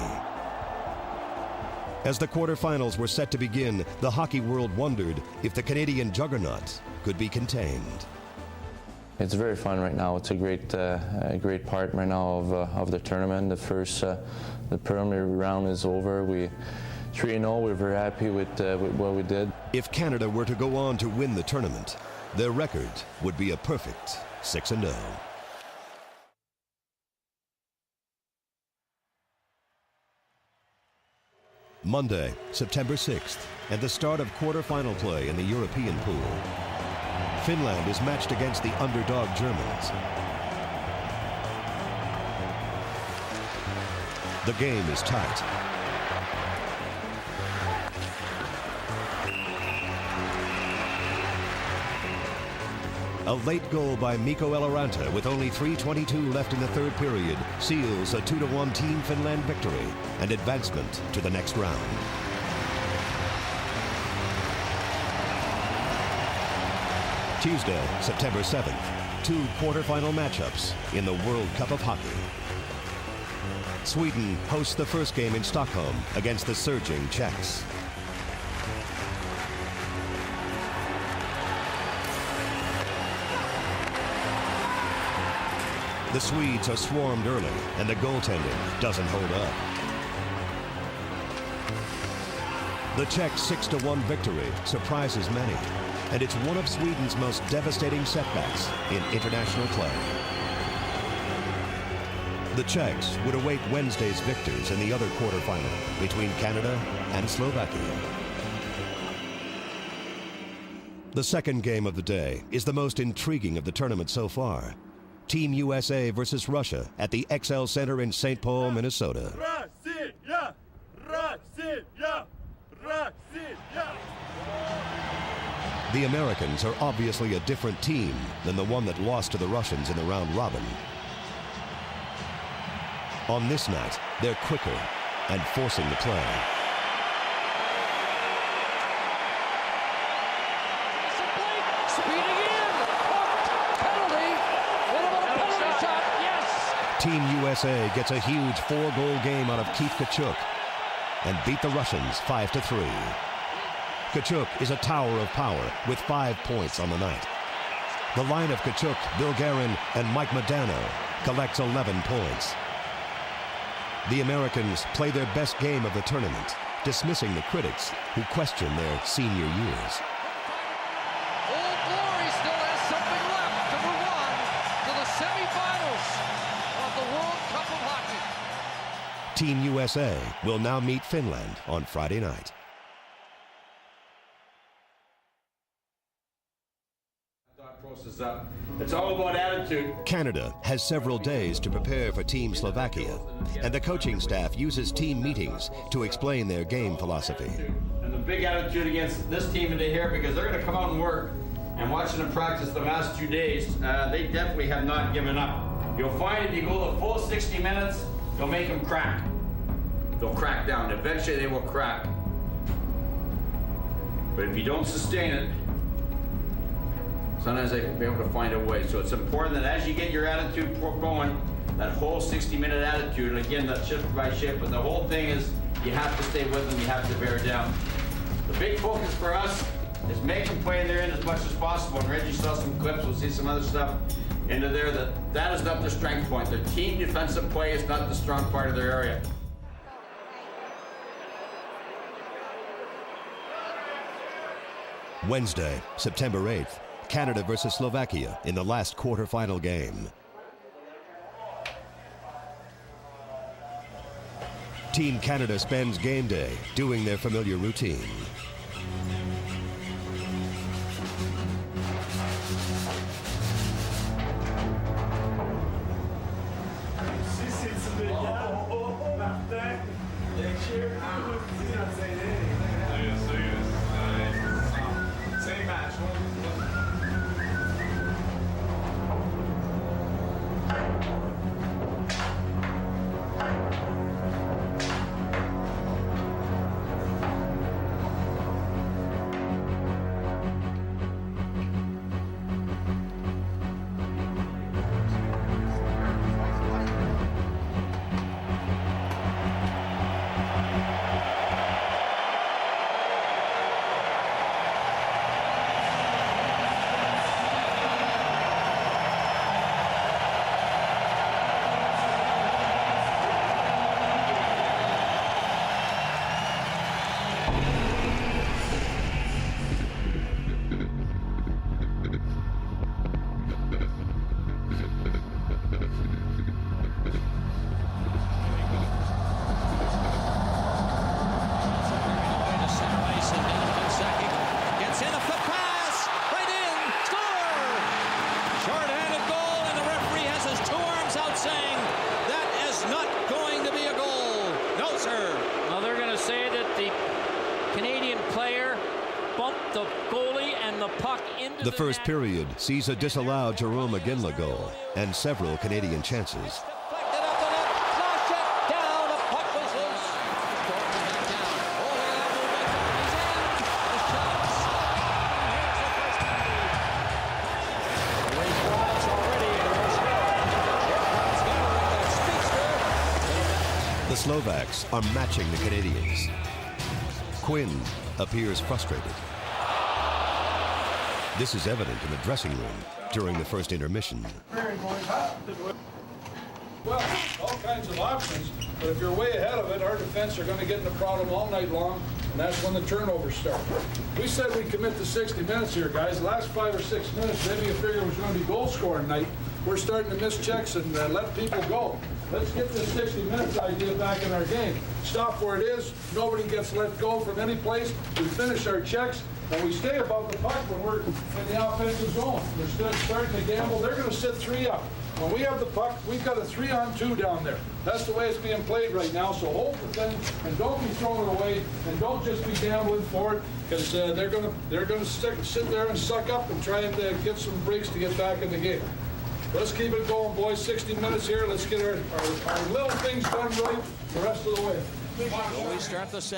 Speaker 1: As the quarterfinals were set to begin, the hockey world wondered if the Canadian juggernaut could be contained.
Speaker 11: It's very fun right now. It's a great part right now of the tournament. The preliminary round is over. We 3-0. We're very happy with what we did.
Speaker 1: If Canada were to go on to win the tournament, their record would be a perfect 6-0. Monday, September 6th, and the start of quarterfinal play in the European pool. Finland is matched against the underdog Germans. The game is tight. A late goal by Mikko Eloranta with only 3:22 left in the third period seals a 2-1 Team Finland victory and advancement to the next round. Tuesday, September 7th, 2 quarterfinal matchups in the World Cup of Hockey. Sweden hosts the first game in Stockholm against the surging Czechs. The Swedes are swarmed early, and the goaltending doesn't hold up. The Czech 6-1 victory surprises many, and it's one of Sweden's most devastating setbacks in international play. The Czechs would await Wednesday's victors in the other quarterfinal between Canada and Slovakia. The second game of the day is the most intriguing of the tournament so far. Team USA versus Russia at the XL Center in St. Paul, Minnesota.
Speaker 22: Russia! Russia! Russia!
Speaker 1: The Americans are obviously a different team than the one that lost to the Russians in the round robin. On this night, they're quicker and forcing the play. Team USA gets a huge 4-goal game out of Keith Tkachuk and beat the Russians 5-3. Tkachuk is a tower of power with 5 points on the night. The line of Tkachuk, Bill Guerin, and Mike Modano collects 11 points. The Americans play their best game of the tournament, dismissing the critics who question their senior years.
Speaker 12: Old Glory still has something left to move on to the semifinals of the World Cup of Hockey.
Speaker 1: Team USA will now meet Finland on Friday night.
Speaker 13: It's all about attitude.
Speaker 1: Canada has several days to prepare for Team Slovakia, and the coaching staff uses team meetings to explain their game philosophy.
Speaker 13: And the big attitude against this team today here, because they're going to come out and work, and watching them practice the last 2 days, they definitely have not given up. You'll find if you go the full 60 minutes, they'll make them crack. They'll crack down. Eventually they will crack. But if you don't sustain it, sometimes they can be able to find a way. So it's important that as you get your attitude going, that whole 60-minute attitude, and again, that shift by shift, but the whole thing is you have to stay with them, you have to bear down. The big focus for us is make them play in their end as much as possible. And Reggie saw some clips, we'll see some other stuff into there, that is not their strength point. Their team defensive play is not the strong part of their area.
Speaker 1: Wednesday, September 8th, Canada versus Slovakia in the last quarterfinal game. Team Canada spends game day doing their familiar routine. The first period sees a disallowed Jerome McGinley goal and several Canadian chances. The Slovaks are matching the Canadians. Quinn appears frustrated. This is evident in the dressing room during the first intermission.
Speaker 15: Well, all kinds of options, but if you're way ahead of it, our defense are going to get in a problem all night long, and that's when the turnovers start. We said we'd commit to 60 minutes here, guys. The last 5 or 6 minutes, maybe you figure it was going to be goal-scoring night. We're starting to miss checks and let people go. Let's get this 60 minutes idea back in our game. Stop where it is. Nobody gets let go from any place. We finish our checks, and we stay above the puck when we're in the offensive zone. We're starting to gamble. They're going to sit 3 up. When we have the puck, we've got a 3-on-2 down there. That's the way it's being played right now. So hold the thing and don't be throwing it away, and don't just be gambling for it, because they're going to sit there and suck up and try and get some breaks to get back in the game. Let's keep it going, boys. 60 minutes here. Let's get our little things done right the rest of the way.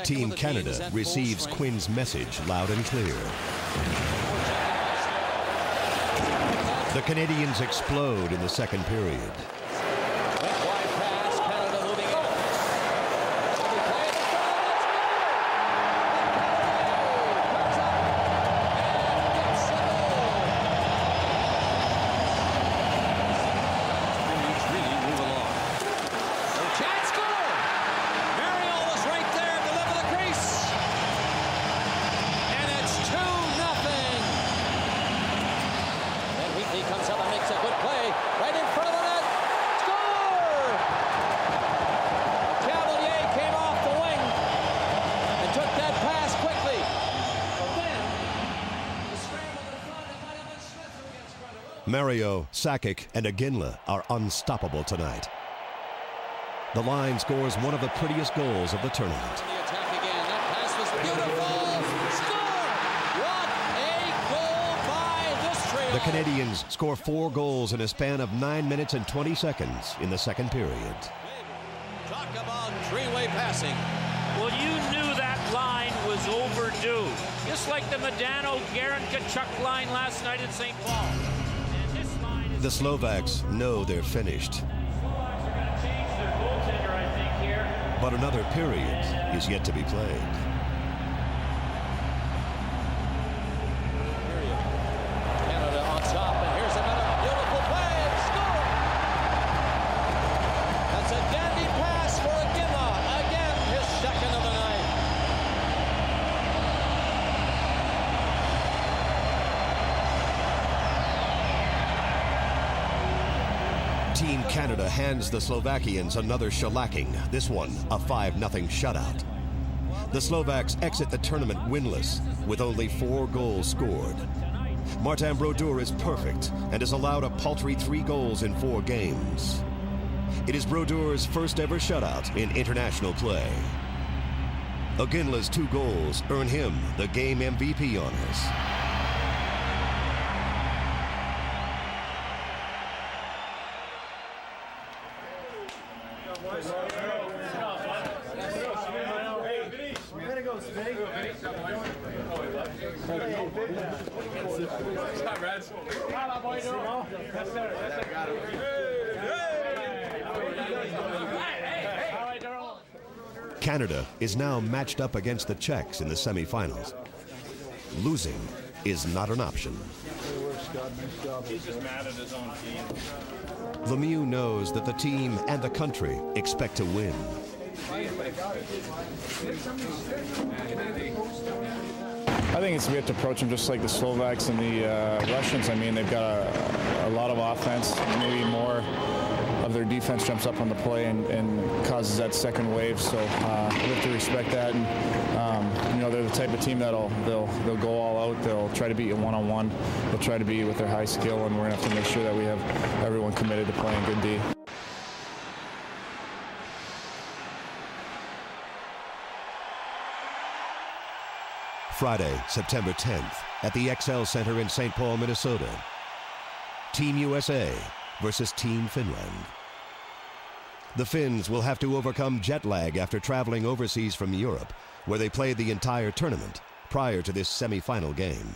Speaker 1: Team Canada receives Quinn's message loud and clear. The Canadians explode in the second period.
Speaker 5: He comes up and makes a good play right in front of the net. Score! Cavalier came off the wing and took that pass quickly.
Speaker 1: Mario, Sakic, and Iginla are unstoppable tonight. The line scores one of the prettiest goals of the tournament.
Speaker 5: The attack again. That pass was beautiful. Score! What a goal by this trio.
Speaker 1: The Canadians score 4 goals in a span of 9 minutes and 20 seconds in the second period.
Speaker 5: Talk about three-way passing.
Speaker 21: Well, you knew that line was overdue. Just like the Medano-Garin-Kachuk line last night at St. Paul. And this line is...
Speaker 1: The Slovaks know they're finished. But another period is yet to be played.
Speaker 5: Canada on top, and here's another beautiful play. Score! That's a dandy pass for Iginla. Again, his second of the night.
Speaker 1: Team Canada hands the Slovakians another shellacking, this one a 5-0 shutout. The Slovaks exit the tournament winless with only 4 goals scored. Martin Brodeur is perfect and has allowed a paltry 3 goals in 4 games. It is Brodeur's first ever shutout in international play. Iginla's 2 goals earn him the game MVP honors. Canada is now matched up against the Czechs in the semifinals. Losing is not an option.
Speaker 22: He's just mad at his own team.
Speaker 1: Lemieux knows that the team and the country expect to win.
Speaker 3: I think we have to approach them just like the Slovaks and the Russians. I mean, they've got a lot of offense, maybe more of their defense jumps up on the play and causes that second wave. So we have to respect that. And you know, they're the type of team that'll go all out. They'll try to beat you one-on-one. They'll try to beat you with their high skill, and we're gonna have to make sure that we have everyone committed to playing good D.
Speaker 1: Friday, September 10th, at the XL Center in St. Paul, Minnesota. Team USA versus Team Finland. The Finns will have to overcome jet lag after traveling overseas from Europe, where they played the entire tournament prior to this semifinal game.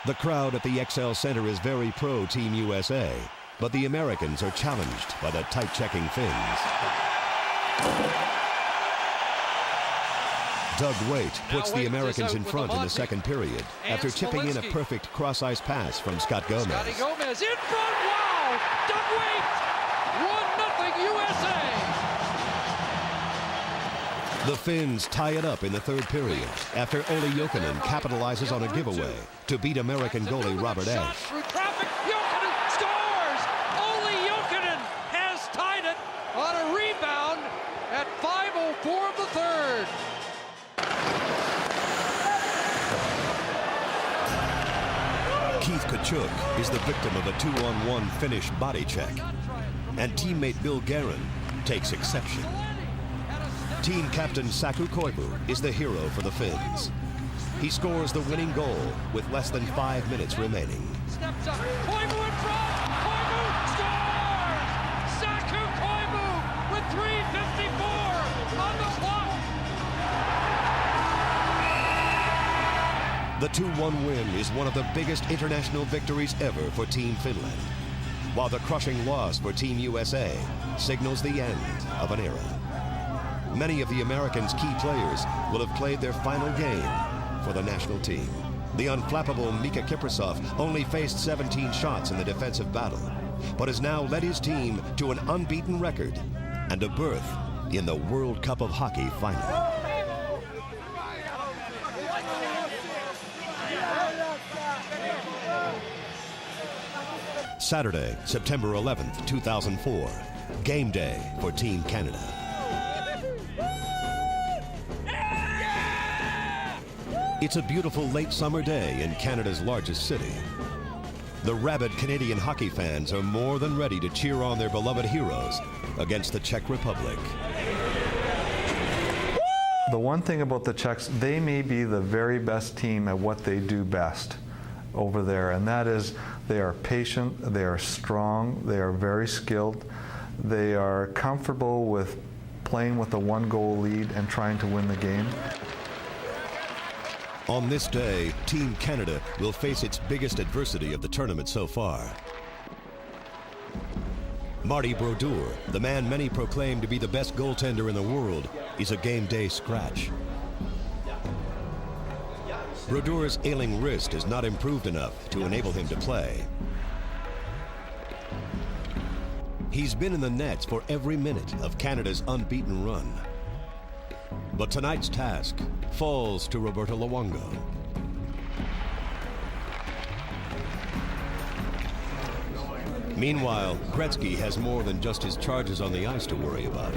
Speaker 1: The crowd at the XL Center is very pro Team USA, but the Americans are challenged by the tight-checking Finns. Doug Waite puts the Americans in front in the second period after chipping in a perfect cross-ice pass from Scott Gomez.
Speaker 12: Scotty Gomez in front, wow! Doug Waite, 1-0 USA!
Speaker 1: The Finns tie it up in the third period after Olli Jokinen capitalizes on a giveaway to beat American goalie Robert Ashe.
Speaker 12: Through traffic, Jokinen scores! Olli Jokinen has tied it on a rebound at 5:04 of the third.
Speaker 1: Keith Tkachuk is the victim of a 2-on-1 Finnish body check, and teammate Bill Guerin takes exception. Team captain Saku Koivu is the hero for the Finns. He scores the winning goal with less than 5 minutes remaining.
Speaker 12: Steps up, Koivu in front, Koivu scores! Saku Koivu with 3:54 on the clock.
Speaker 1: The 2-1 win is one of the biggest international victories ever for Team Finland, while the crushing loss for Team USA signals the end of an era. Many of the Americans' key players will have played their final game for the national team. The unflappable Mika Kiprasov only faced 17 shots in the defensive battle, but has now led his team to an unbeaten record and a berth in the World Cup of Hockey final. Saturday, September 11th, 2004. Game day for Team Canada. It's a beautiful late summer day in Canada's largest city. The rabid Canadian hockey fans are more than ready to cheer on their beloved heroes against the Czech Republic.
Speaker 9: The one thing about the Czechs, they may be the very best team at what they do best over there, and that is they are patient, they are strong, they are very skilled, they are comfortable with playing with a one-goal lead and trying to win the game.
Speaker 1: On this day, Team Canada will face its biggest adversity of the tournament so far. Marty Brodeur, the man many proclaim to be the best goaltender in the world, is a game day scratch. Brodeur's ailing wrist has not improved enough to enable him to play. He's been in the nets for every minute of Canada's unbeaten run. But tonight's task falls to Roberto Luongo. Meanwhile, Gretzky has more than just his charges on the ice to worry about.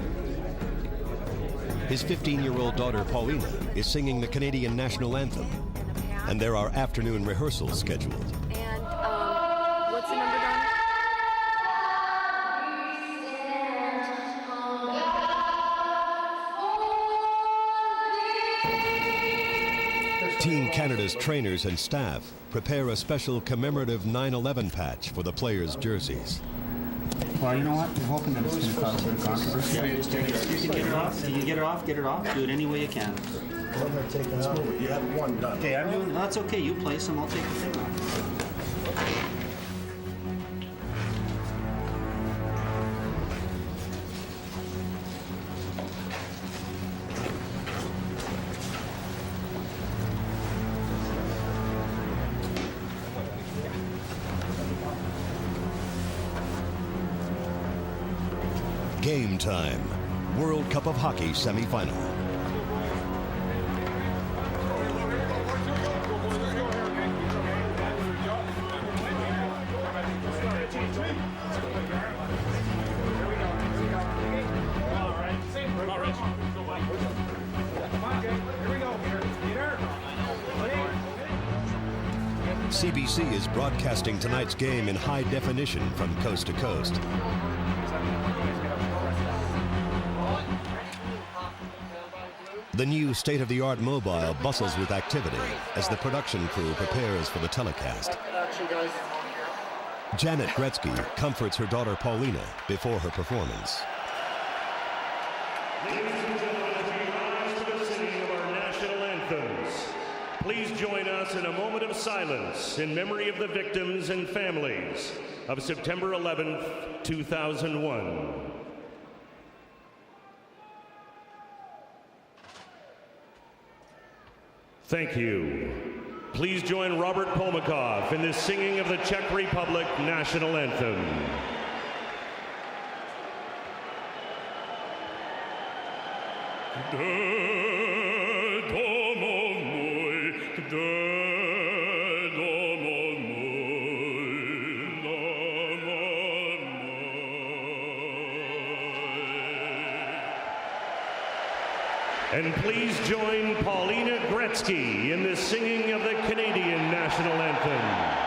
Speaker 1: His 15-year-old daughter, Paulina, is singing the Canadian national anthem, and there are afternoon rehearsals scheduled.
Speaker 18: And what's the number, Don?
Speaker 1: Team Canada's trainers and staff prepare a special commemorative 9/11 patch for the players' jerseys.
Speaker 14: Well, you know what? We're hoping that it's going to cause some controversy. You can get it off. You can get it off. Get it off. Do it any way you can.
Speaker 17: I'm going to take it out. You have one done.
Speaker 14: Okay, I'm doing. That's okay. You place them. I'll take the thing off.
Speaker 1: Game time. World Cup of Hockey semifinal. CBC is broadcasting tonight's game in high definition from coast to coast. The new state-of-the-art mobile bustles with activity as the production crew prepares for the telecast. Janet Gretzky comforts her daughter Paulina before her performance.
Speaker 23: Ladies and gentlemen, as we rise to the singing of our national anthems, please join us in a moment of silence in memory of the victims and families of September 11th, 2001. Thank you. Please join Robert Pomykov in the singing of the Czech Republic national anthem. And please join Paulina Gretzky in the singing of the Canadian national anthem.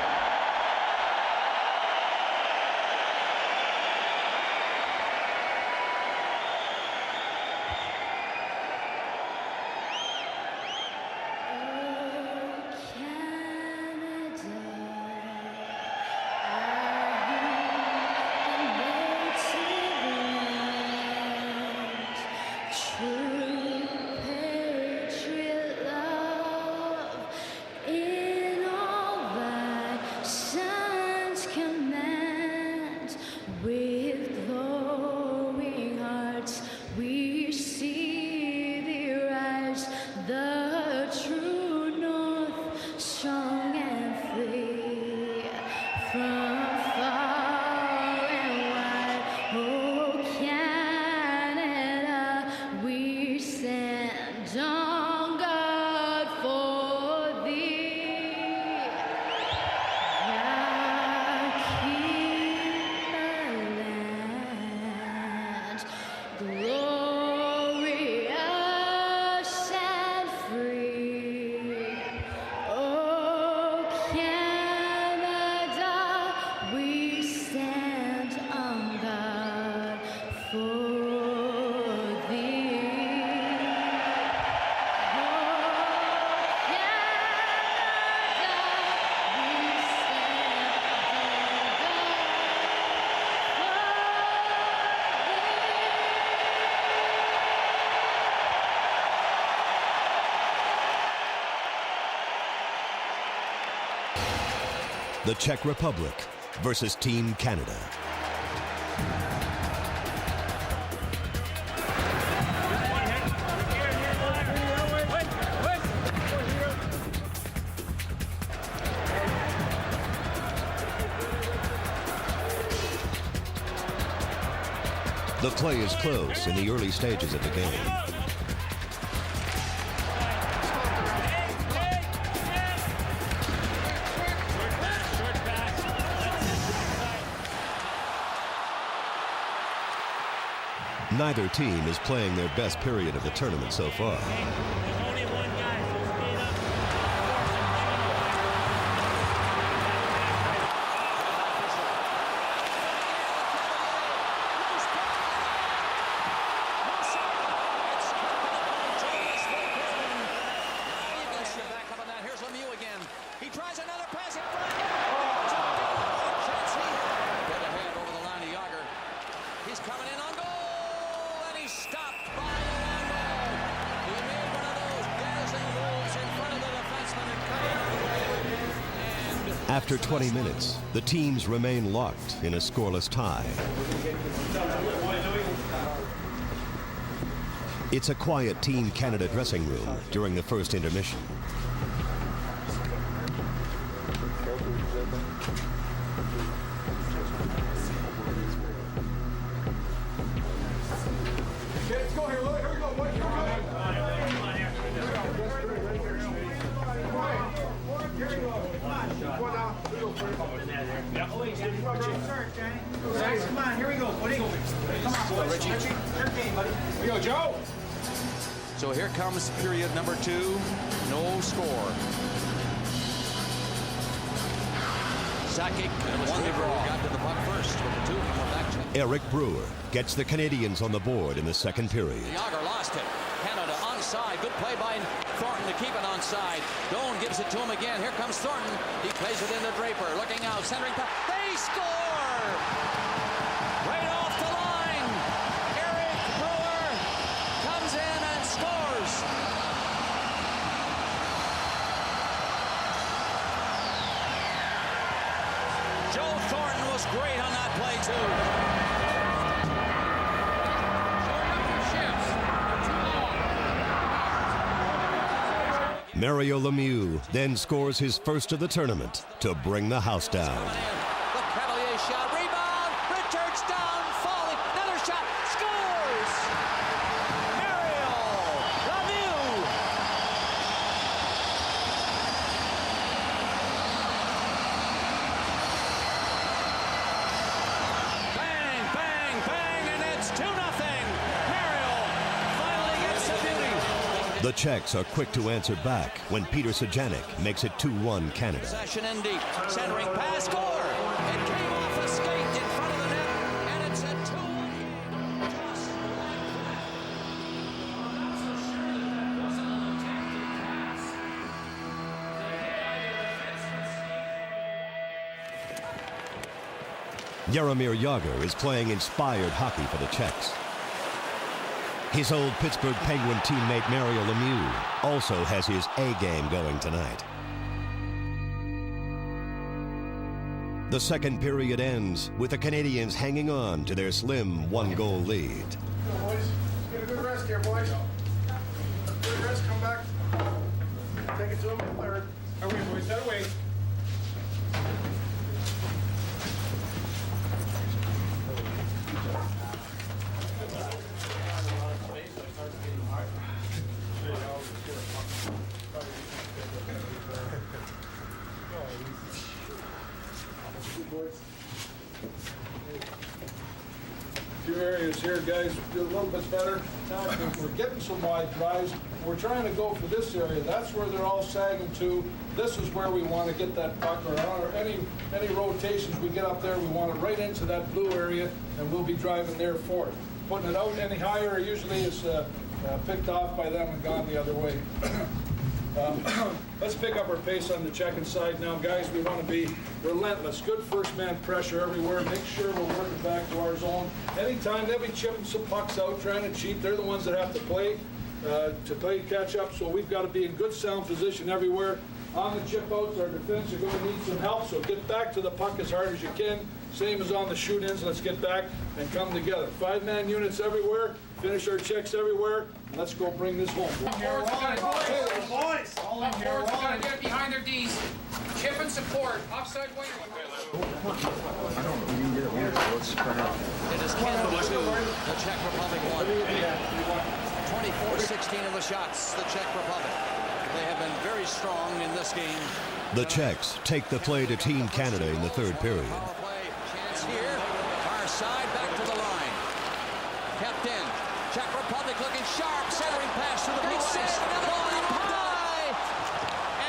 Speaker 18: In all that
Speaker 1: the Czech Republic versus Team Canada. The play is close in the early stages of the game. Neither team is playing their best period of the tournament so far. After 20 minutes, the teams remain locked in a scoreless tie. It's a quiet Team Canada dressing room during the first intermission.
Speaker 22: Come on, here we go, buddy. Come on, Richie. Your game, buddy. Here we go, Joe.
Speaker 5: So here comes period number 2. No score. Sakic won the draw. Got to the puck first with the 2 from the back check.
Speaker 1: Eric Brewer gets the Canadians on the board in the second period.
Speaker 5: Yager lost it. Canada onside. Good play by Thornton to keep it onside. Doan gives it to him again. Here comes Thornton. He plays it into Draper. Looking out. Centering pass. They score! Right off the line. Eric Brewer comes in and scores. Joe Thornton was great on that play, too.
Speaker 1: Mario Lemieux then scores his first of the tournament to bring the house down.
Speaker 5: The Cavalier shot, rebound, Richards down, falling, another shot, scores! Mario Lemieux! Bang, bang, bang, and it's 2-0. Mario finally gets the beauty.
Speaker 1: The Czechs are quick to answer back when Peter Sajanic makes it 2-1 Canada.
Speaker 5: Possession in deep, centering pass, score! It came off a skate in front of the net, and it's a 2-1.
Speaker 1: Jaromir Jagr is playing inspired hockey for the Czechs. His old Pittsburgh Penguin teammate Mario Lemieux also has his A game going tonight. The second period ends with the Canadians hanging on to their slim one-goal lead.
Speaker 22: Go, boys. Get a good rest here, boys. Good rest, come back. Take it to him. Away, boys. That away.
Speaker 15: Few areas here, guys, do a little bit better. Now we're getting some wide drives. We're trying to go for this area. That's where they're all sagging to. This is where we want to get that puck, or any rotations we get up there, we want it right into that blue area, and we'll be driving there for it. Putting it out any higher usually is picked off by them and gone the other way. Let's pick up our pace on the checking side now, guys. We want to be relentless. Good first man pressure everywhere. Make sure we're working back to our zone. Anytime they'll be chipping some pucks out, trying to cheat. They're the ones that have to play catch up. So we've got to be in good sound position everywhere. On the chip outs, our defense are going to need some help, so get back to the puck as hard as you can. Same as on the shoot-ins. Let's get back and come together. 5-man units everywhere. Finish our checks everywhere. And let's go bring this home.
Speaker 22: Boys! All in here. Forwards got to get behind their Ds. Chip and support. Offside winger.
Speaker 5: It is Canada 2, the Czech Republic 1. 24-16 of the shots, the Czech Republic. They have been very strong in this game.
Speaker 1: The Czechs take the play to Team Canada in the third period.
Speaker 5: Chance here, far side, back to the line. Kept in. Czech Republic looking sharp, centering pass to the blue ice. Ball up high!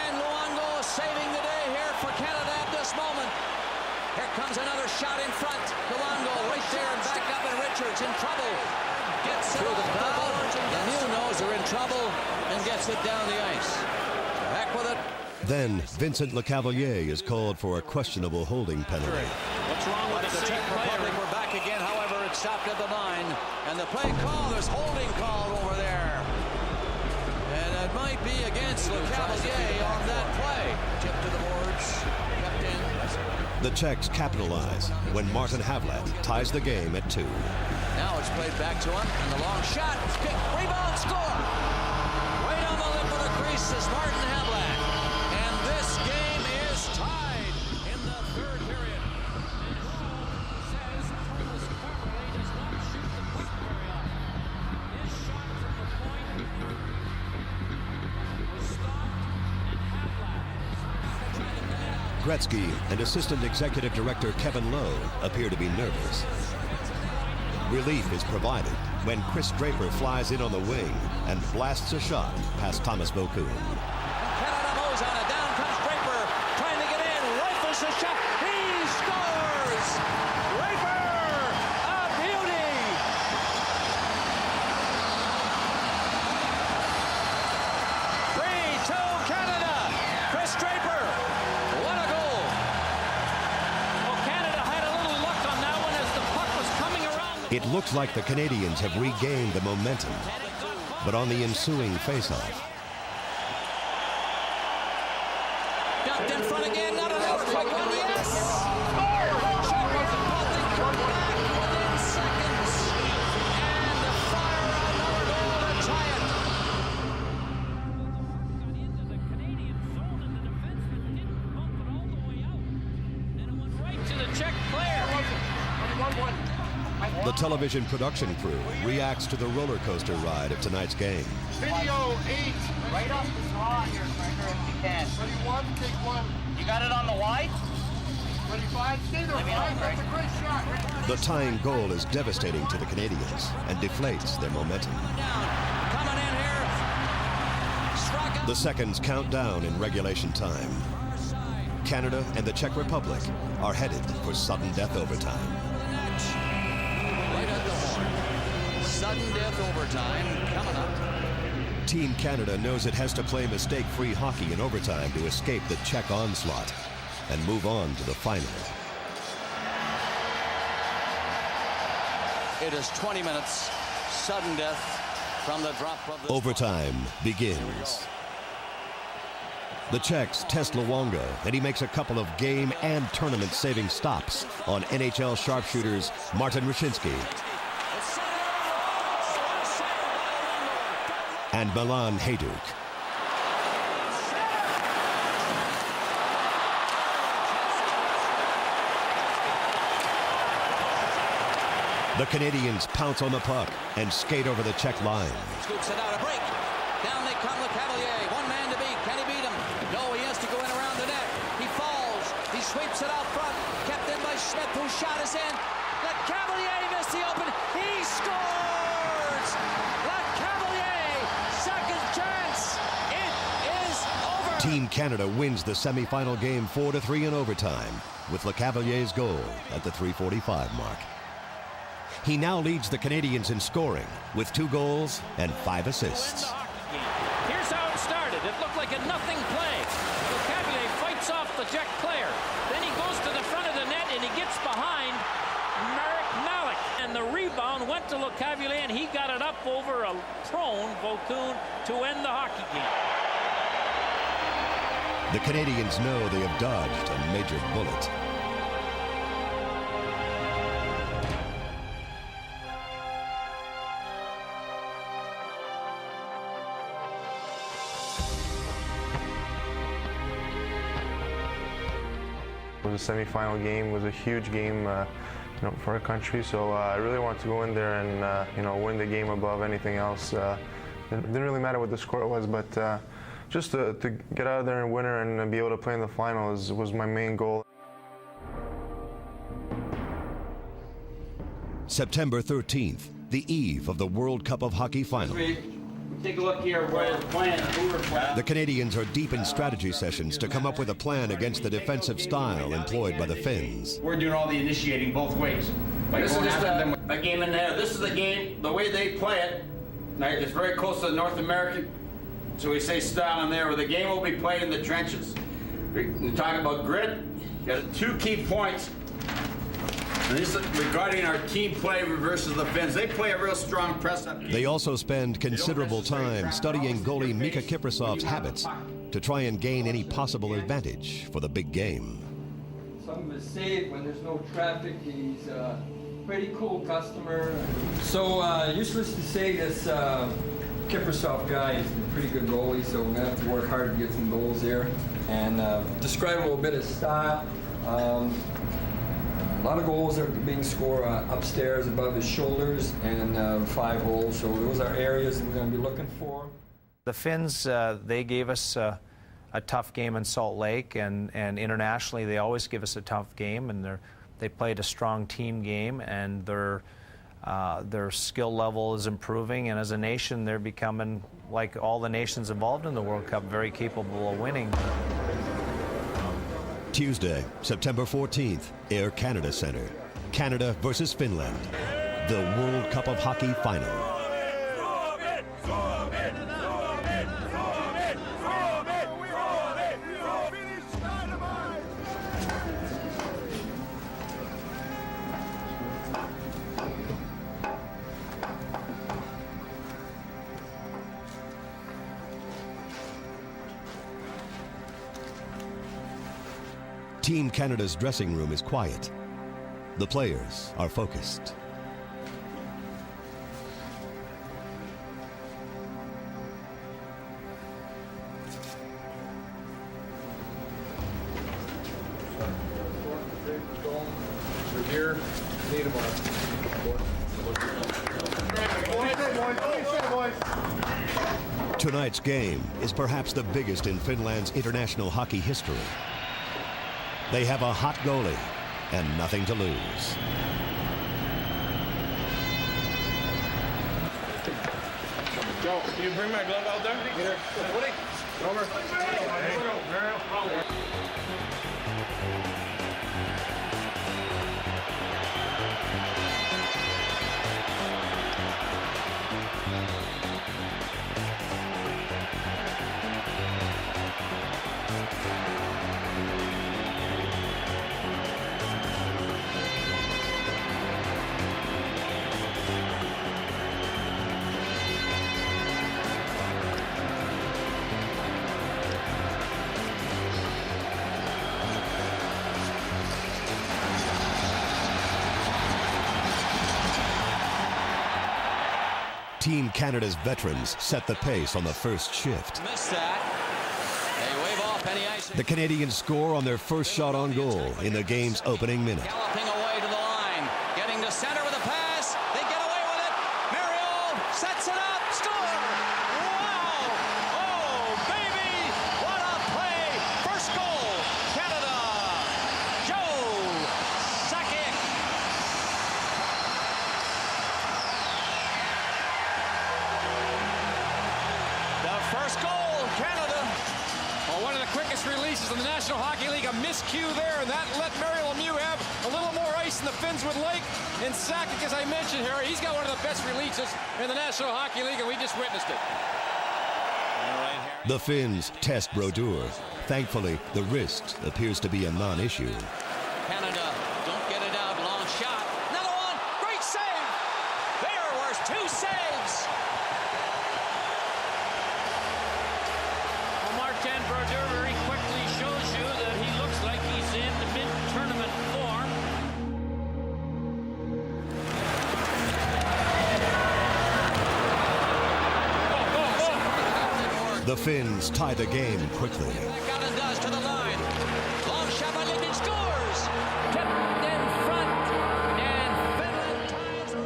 Speaker 5: And Luongo saving the day here for Canada at this moment. Here comes another shot in front. Luongo right there and back up, and Richards in trouble. Gets through the foul. The Mule knows they're in trouble and gets it down the ice. Back with it.
Speaker 1: Then Vincent Lecavalier is called for a questionable holding penalty.
Speaker 5: What's wrong with the Czech Republic? We're back again. However, it's stopped at the line. And the play call, there's holding call over there. And it might be against Lecavalier on that play. Tip to the boards. Kept in.
Speaker 1: The Czechs capitalize when Martin Havlat ties the game at 2.
Speaker 5: Now it's played back to him. And the long shot. Rebound, score. Right on the lip of the crease is Martin Havlat. And this game is tied in the third period.
Speaker 1: Gretzky and Assistant Executive Director Kevin Lowe appear to be nervous. Relief is provided when Chris Draper flies in on the wing and blasts a shot past Thomas Vokoun.
Speaker 5: Canada moves on it. Down comes Draper, trying to get in. Rifles the shot. He scores! Draper! A beauty! 3-2 Canada. Chris Draper. What a goal!
Speaker 21: Well, Canada had a little luck on that one as the puck was coming around.
Speaker 1: It looks like the Canadians have regained the momentum, but on the ensuing faceoff,
Speaker 5: Dumped in front again, not another quick one, yes! Czech Republic come back within seconds, and to fire another goal to tie it.
Speaker 21: Got into the Canadian zone, and the defenseman didn't bump it all the way out. And it went right to the Czech player.
Speaker 1: the television production crew reacts to the roller coaster ride of tonight's game.
Speaker 22: Video 8.
Speaker 8: Right off the draw here, Gregor, if you can.
Speaker 22: Ready, 1, take 1.
Speaker 8: You got it on the wide?
Speaker 22: Ready, 5. Stay there, 5. That's a great shot. Ready.
Speaker 1: The tying goal is devastating to the Canadians and deflates their momentum.
Speaker 5: Coming in here. Struck out.
Speaker 1: The seconds count down in regulation time. Canada and the Czech Republic are headed for sudden death overtime.
Speaker 5: Right at the horn. Sudden death overtime coming up.
Speaker 1: Team Canada knows it has to play mistake-free hockey in overtime to escape the Czech onslaught and move on to the final.
Speaker 5: It is 20 minutes. Sudden death from the drop of the
Speaker 1: Overtime begins. The Czechs test Luongo, and he makes a couple of game and tournament-saving stops on NHL sharpshooters Martin Rushinsky and Milan Hajduk. The Canadians pounce on the puck and skate over the Czech line.
Speaker 5: Scoops it out, a break. Down they come, Lecavalier. One man to beat. Can he beat him? No, he has to go in around the net. He falls. He sweeps it out front. Kept in by Schmidt, whose shot is in. Lecavalier missed the open. He scores! Lecavalier, second chance. It is over.
Speaker 1: Team Canada wins the semifinal game 4-3 in overtime with Lecavalier's goal at the 3:45 mark. He now leads the Canadians in scoring with 2 goals and 5 assists.
Speaker 21: Here's how it started. It looked like a nothing play. Lecavalier fights off the Czech player. Then he goes to the front of the net and he gets behind Marek Malik. And the rebound went to Lecavalier and he got it up over a prone Vokoun to end the hockey game.
Speaker 1: The Canadians know they have dodged a major bullet.
Speaker 6: The semi-final game was a huge game, for our country. So I really wanted to go in there and win the game above anything else. It didn't really matter what the score was, but just to get out of there and win her and be able to play in the final was my main goal.
Speaker 1: September 13th, the eve of the World Cup of Hockey final.
Speaker 13: Take a look here where we're playing, who we're playing.
Speaker 1: The Canadians are deep in strategy sessions to come up with a plan against the defensive style employed by the Finns.
Speaker 13: We're doing all the initiating both ways. This is just a game in there. This is a game, the way they play it, right, it's very close to the North American, so we say style in there, where the game will be played in the trenches. We talk about grit, you got 2 key points. And this is regarding our team play versus the Finns. They play a real strong press up.
Speaker 1: They also spend considerable time studying goalie Mika Kiprasov's habits to try and gain any possible advantage for the big game.
Speaker 16: Some of us save when there's no traffic. He's a pretty cool customer. So useless to say this Kiprasov guy is a pretty good goalie, so we're gonna have to work hard to get some goals there. And describe a little bit of style. A lot of goals are being scored upstairs above his shoulders and 5 holes, so those are areas that we're going to be looking for.
Speaker 19: The Finns, they gave us a tough game in Salt Lake, and internationally they always give us a tough game, and they played a strong team game, and their skill level is improving, and as a nation they're becoming, like all the nations involved in the World Cup, very capable of winning.
Speaker 1: Tuesday, September 14th, Air Canada Centre. Canada versus Finland. The World Cup of Hockey final. Team Canada's dressing room is quiet. The players are focused.
Speaker 15: We're here, need them all.
Speaker 1: Tonight's game is perhaps the biggest in Finland's international hockey history. They have a hot goalie and nothing to lose.
Speaker 2: Joe, can you bring my glove out there? Here. Woody, over.
Speaker 1: Team Canada's veterans set the pace on the first shift.
Speaker 5: Missed that. They wave off any ice.
Speaker 1: The Canadians score on their first shot on goal in the game's opening minute.
Speaker 5: Galloping away to the line. Getting to center with a pass. They get away with it. Mario sets it up. Score! Wow! Oh, baby! What a play! First goal, Canada. Joe Sakic. First goal, Canada.
Speaker 22: Well, one of the quickest releases in the National Hockey League. A miscue there, and that let Mario Lemieux have a little more ice than the Finns would like. And Sakic, as I mentioned, Harry, he's got one of the best releases in the National Hockey League, and we just witnessed it.
Speaker 1: The Finns test Brodeur. Thankfully, the wrist appears to be a non-issue.
Speaker 5: Canada don't get it out. Long shot. Another one. Great save. There was 2 saves.
Speaker 21: Martin Brodeur very quickly
Speaker 1: The Finns tie the game quickly.
Speaker 5: Back out and does to the line. Long shot by Linden, scores! Kept in front, and Finland ties it.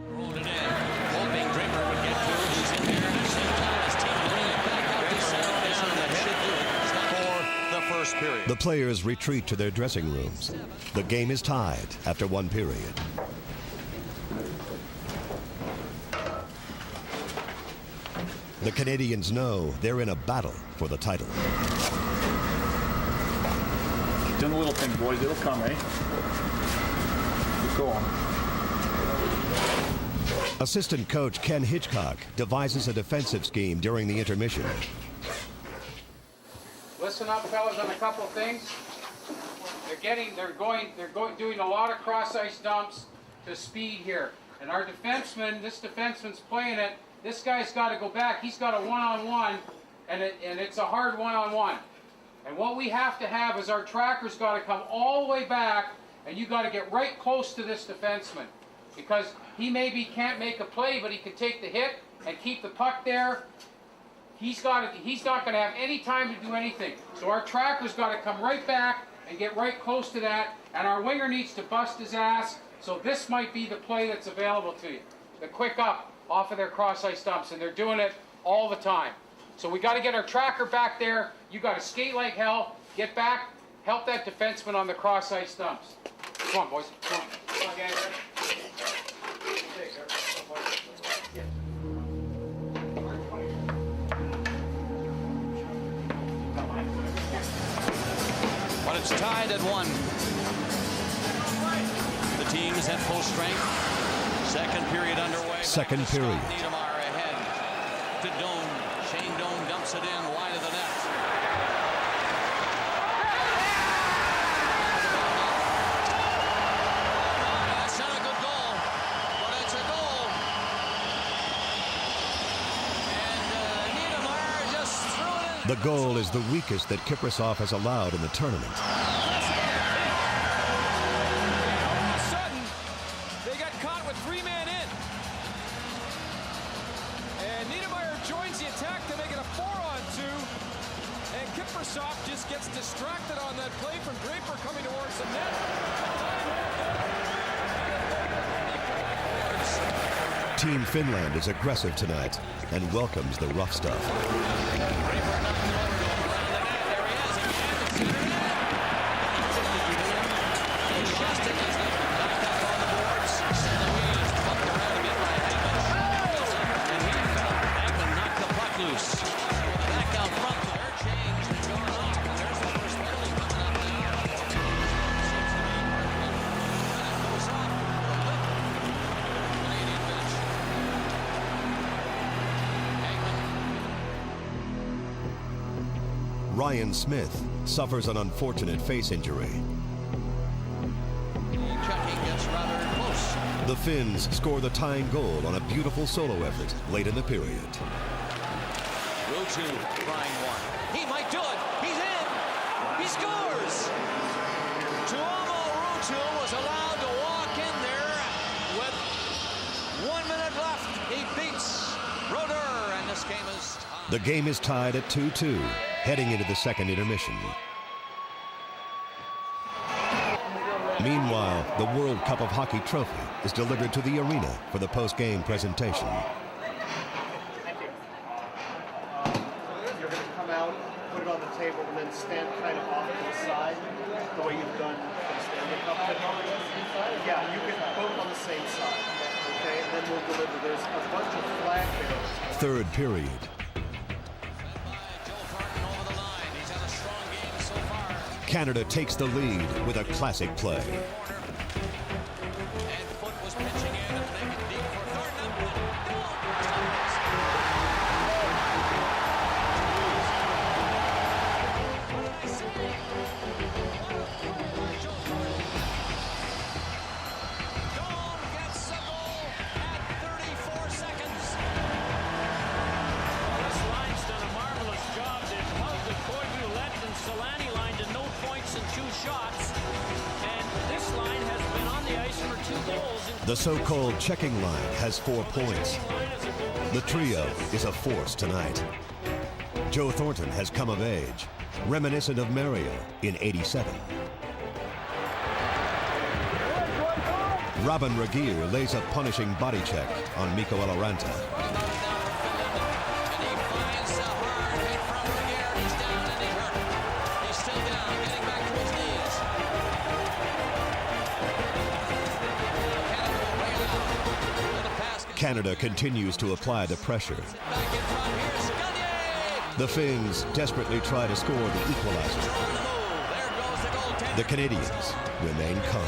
Speaker 5: Rolled it in, hoping Draper would get to it. He's in there at the same time as team bringing it back out to center down, and that should do it for the first period.
Speaker 1: The players retreat to their dressing rooms. The game is tied after one period. The Canadians know they're in a battle for the title.
Speaker 4: Doing the little thing, boys. It'll come, eh? Keep going.
Speaker 1: Assistant coach Ken Hitchcock devises a defensive scheme during the intermission.
Speaker 7: Listen up, fellas, on a couple of things. They're doing a lot of cross ice dumps to speed here. And our defenseman, this defenseman's playing it. This guy's got to go back. He's got a one-on-one, and it's a hard one-on-one. And what we have to have is our tracker's got to come all the way back, and you got to get right close to this defenseman, because he maybe can't make a play, but he can take the hit and keep the puck there. He's not going to have any time to do anything. So our tracker's got to come right back and get right close to that, and our winger needs to bust his ass. So this might be the play that's available to you. The quick up off of their cross ice dumps, and they're doing it all the time. So we got to get our tracker back there. You got to skate like hell, get back, help that defenseman on the cross ice dumps. Come on, boys. Come on. Come on, guys.
Speaker 5: But it's tied at 1. The teams at full strength. Second period underway.
Speaker 1: Second period.
Speaker 5: Niedermeyer ahead to Doan. Shane Doan dumps it in wide of the net. That's not a good goal, but it's a goal. And Niedermeyer just threw it in.
Speaker 1: The goal is the weakest that Kiprasov has allowed in the tournament.
Speaker 22: Just gets distracted on that play from Draper coming towards the net.
Speaker 1: Team Finland is aggressive tonight and welcomes the rough stuff. Ryan Smith suffers an unfortunate face injury.
Speaker 5: Checking gets rather close.
Speaker 1: The Finns score the tying goal on a beautiful solo effort late in the period.
Speaker 5: Ruutu trying one. He might do it. He's in. He scores. Tuomo Ruutu was allowed to walk in there with 1 minute left. He beats Roder, and this game is tied.
Speaker 1: The game is tied at 2-2, heading into the second intermission. Meanwhile, the World Cup of Hockey trophy is delivered to the arena for the post-game presentation.
Speaker 17: You're going to come out, put it on the table, and then stand kind of off to the side, the way you've done for the Stanley Cup. Yeah, you can both on the same side. Okay, and then we'll deliver. There's a bunch of flag bearers.
Speaker 1: Third period. Canada takes the lead with a classic play. The so-called checking line has 4 points. The trio is a force tonight. Joe Thornton has come of age, reminiscent of Mario in '87. Robin Regier lays a punishing body check on Mikko Eloranta. Canada continues to apply the pressure. The Finns desperately try to score the equalizer. The Canadians remain calm.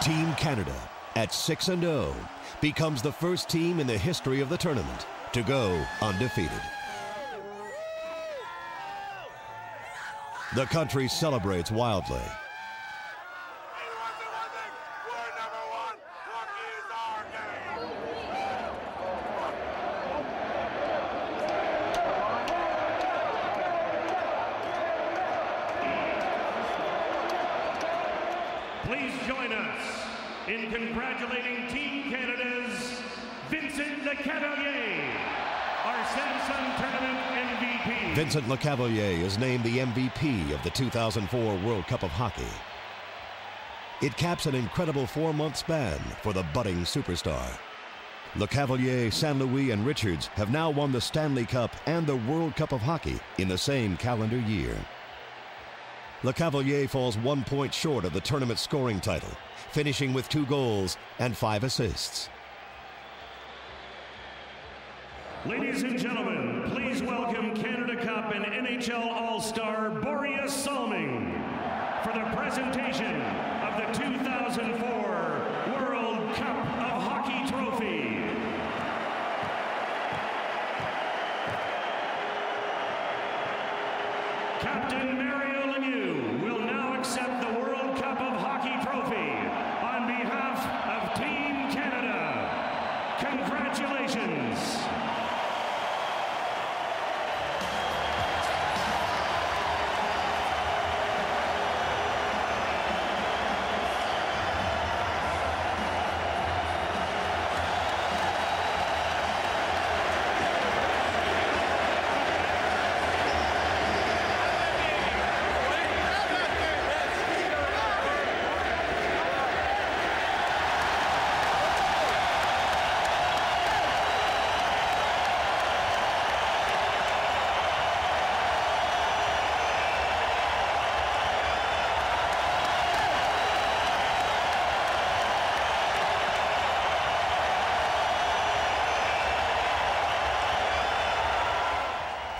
Speaker 1: Team Canada, at 6-0, becomes the first team in the history of the tournament to go undefeated. The country celebrates wildly.
Speaker 23: Please join us in congratulating Team Canada's Vincent Lecavalier, our Samsung Tournament MVP.
Speaker 1: Vincent Lecavalier is named the MVP of the 2004 World Cup of Hockey. It caps an incredible 4-month span for the budding superstar. Lecavalier, St. Louis, and Richards have now won the Stanley Cup and the World Cup of Hockey in the same calendar year. Lecavalier falls 1 point short of the tournament scoring title, finishing with 2 goals and 5 assists.
Speaker 23: Ladies and gentlemen, please welcome Canada Cup and NHL All-Star Boreas Salming for the presentation of the 2004 World Cup of Hockey Trophy. Captain Mario Lemieux will now accept the World Cup of Hockey Trophy on behalf of Team Canada. Congratulations.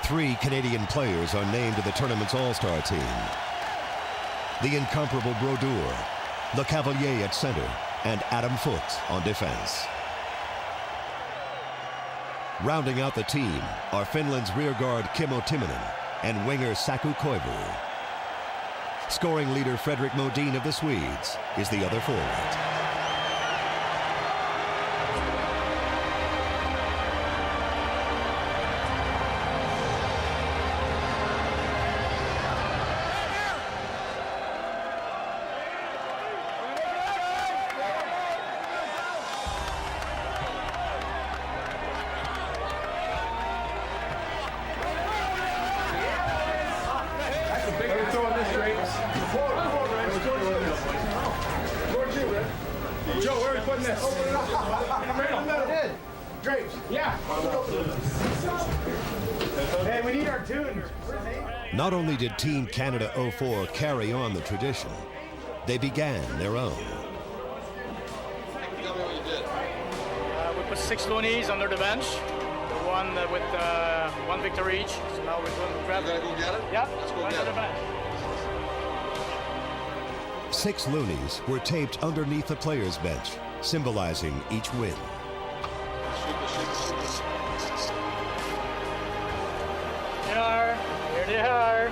Speaker 1: Three Canadian players are named to the tournament's All-Star team. The incomparable Brodeur, Lecavalier at center, and Adam Foote on defense. Rounding out the team are Finland's rearguard Kimmo Timonen and winger Saku Koivu. Scoring leader Fredrik Modin of the Swedes is the other forward.
Speaker 12: Joe, where are we putting this? Right in the middle. Drapes. Yeah. Hey, we need our tunes.
Speaker 1: Not only did Team Canada 04 carry on the tradition, they began their own.
Speaker 8: We put 6 loonies under the bench, the one with 1 victory each. So now we're going to grab it. Go get it? Yeah, let's go get it.
Speaker 1: 6 loonies were taped underneath the players' bench, symbolizing each win.
Speaker 8: Here they are.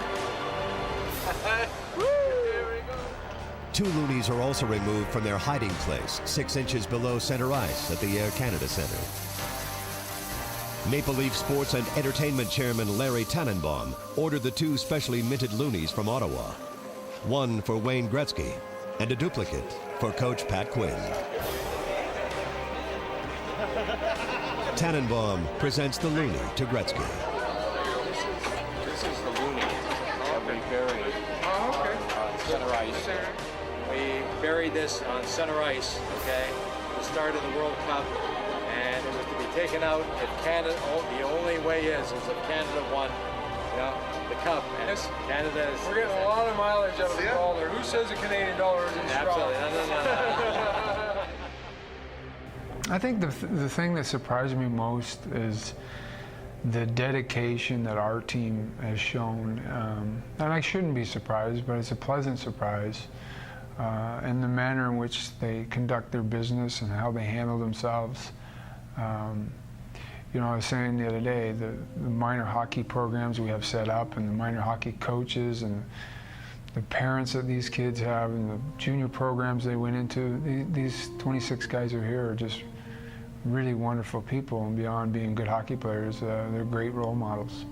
Speaker 1: Two loonies are also removed from their hiding place, 6 inches below center ice at the Air Canada Centre. Maple Leaf Sports and Entertainment Chairman Larry Tannenbaum ordered the 2 specially minted loonies from Ottawa. One for Wayne Gretzky and a duplicate for Coach Pat Quinn. Tannenbaum presents the loonie to Gretzky.
Speaker 10: This is the loonie that we buried on center ice. We buried this on center ice, okay, at the start of the World Cup, and it was to be taken out if Canada, the only way is if Canada won, the cup, and Canada is...
Speaker 11: We're getting a lot of mileage out of the dollar. Who says a Canadian dollar isn't strong?
Speaker 10: Absolutely, no.
Speaker 20: I think the thing that surprised me most is the dedication that our team has shown. And I shouldn't be surprised, but it's a pleasant surprise. And the manner in which they conduct their business and how they handle themselves. I was saying the other day, the minor hockey programs we have set up and the minor hockey coaches and the parents that these kids have and the junior programs they went into, these 26 guys who are here are just really wonderful people, and beyond being good hockey players, they're great role models.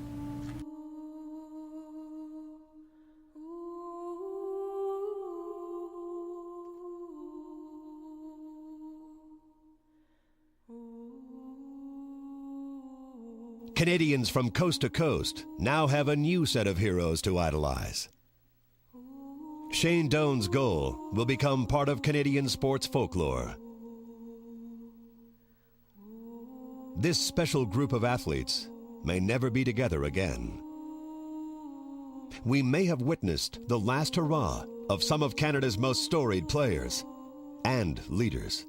Speaker 1: Canadians from coast to coast now have a new set of heroes to idolize. Shane Doan's goal will become part of Canadian sports folklore. This special group of athletes may never be together again. We may have witnessed the last hurrah of some of Canada's most storied players and leaders.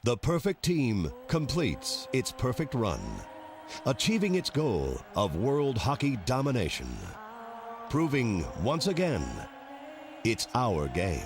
Speaker 1: The perfect team completes its perfect run, achieving its goal of world hockey domination, proving once again it's our game.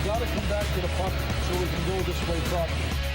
Speaker 15: Got to come back to the puck so we can go this way properly.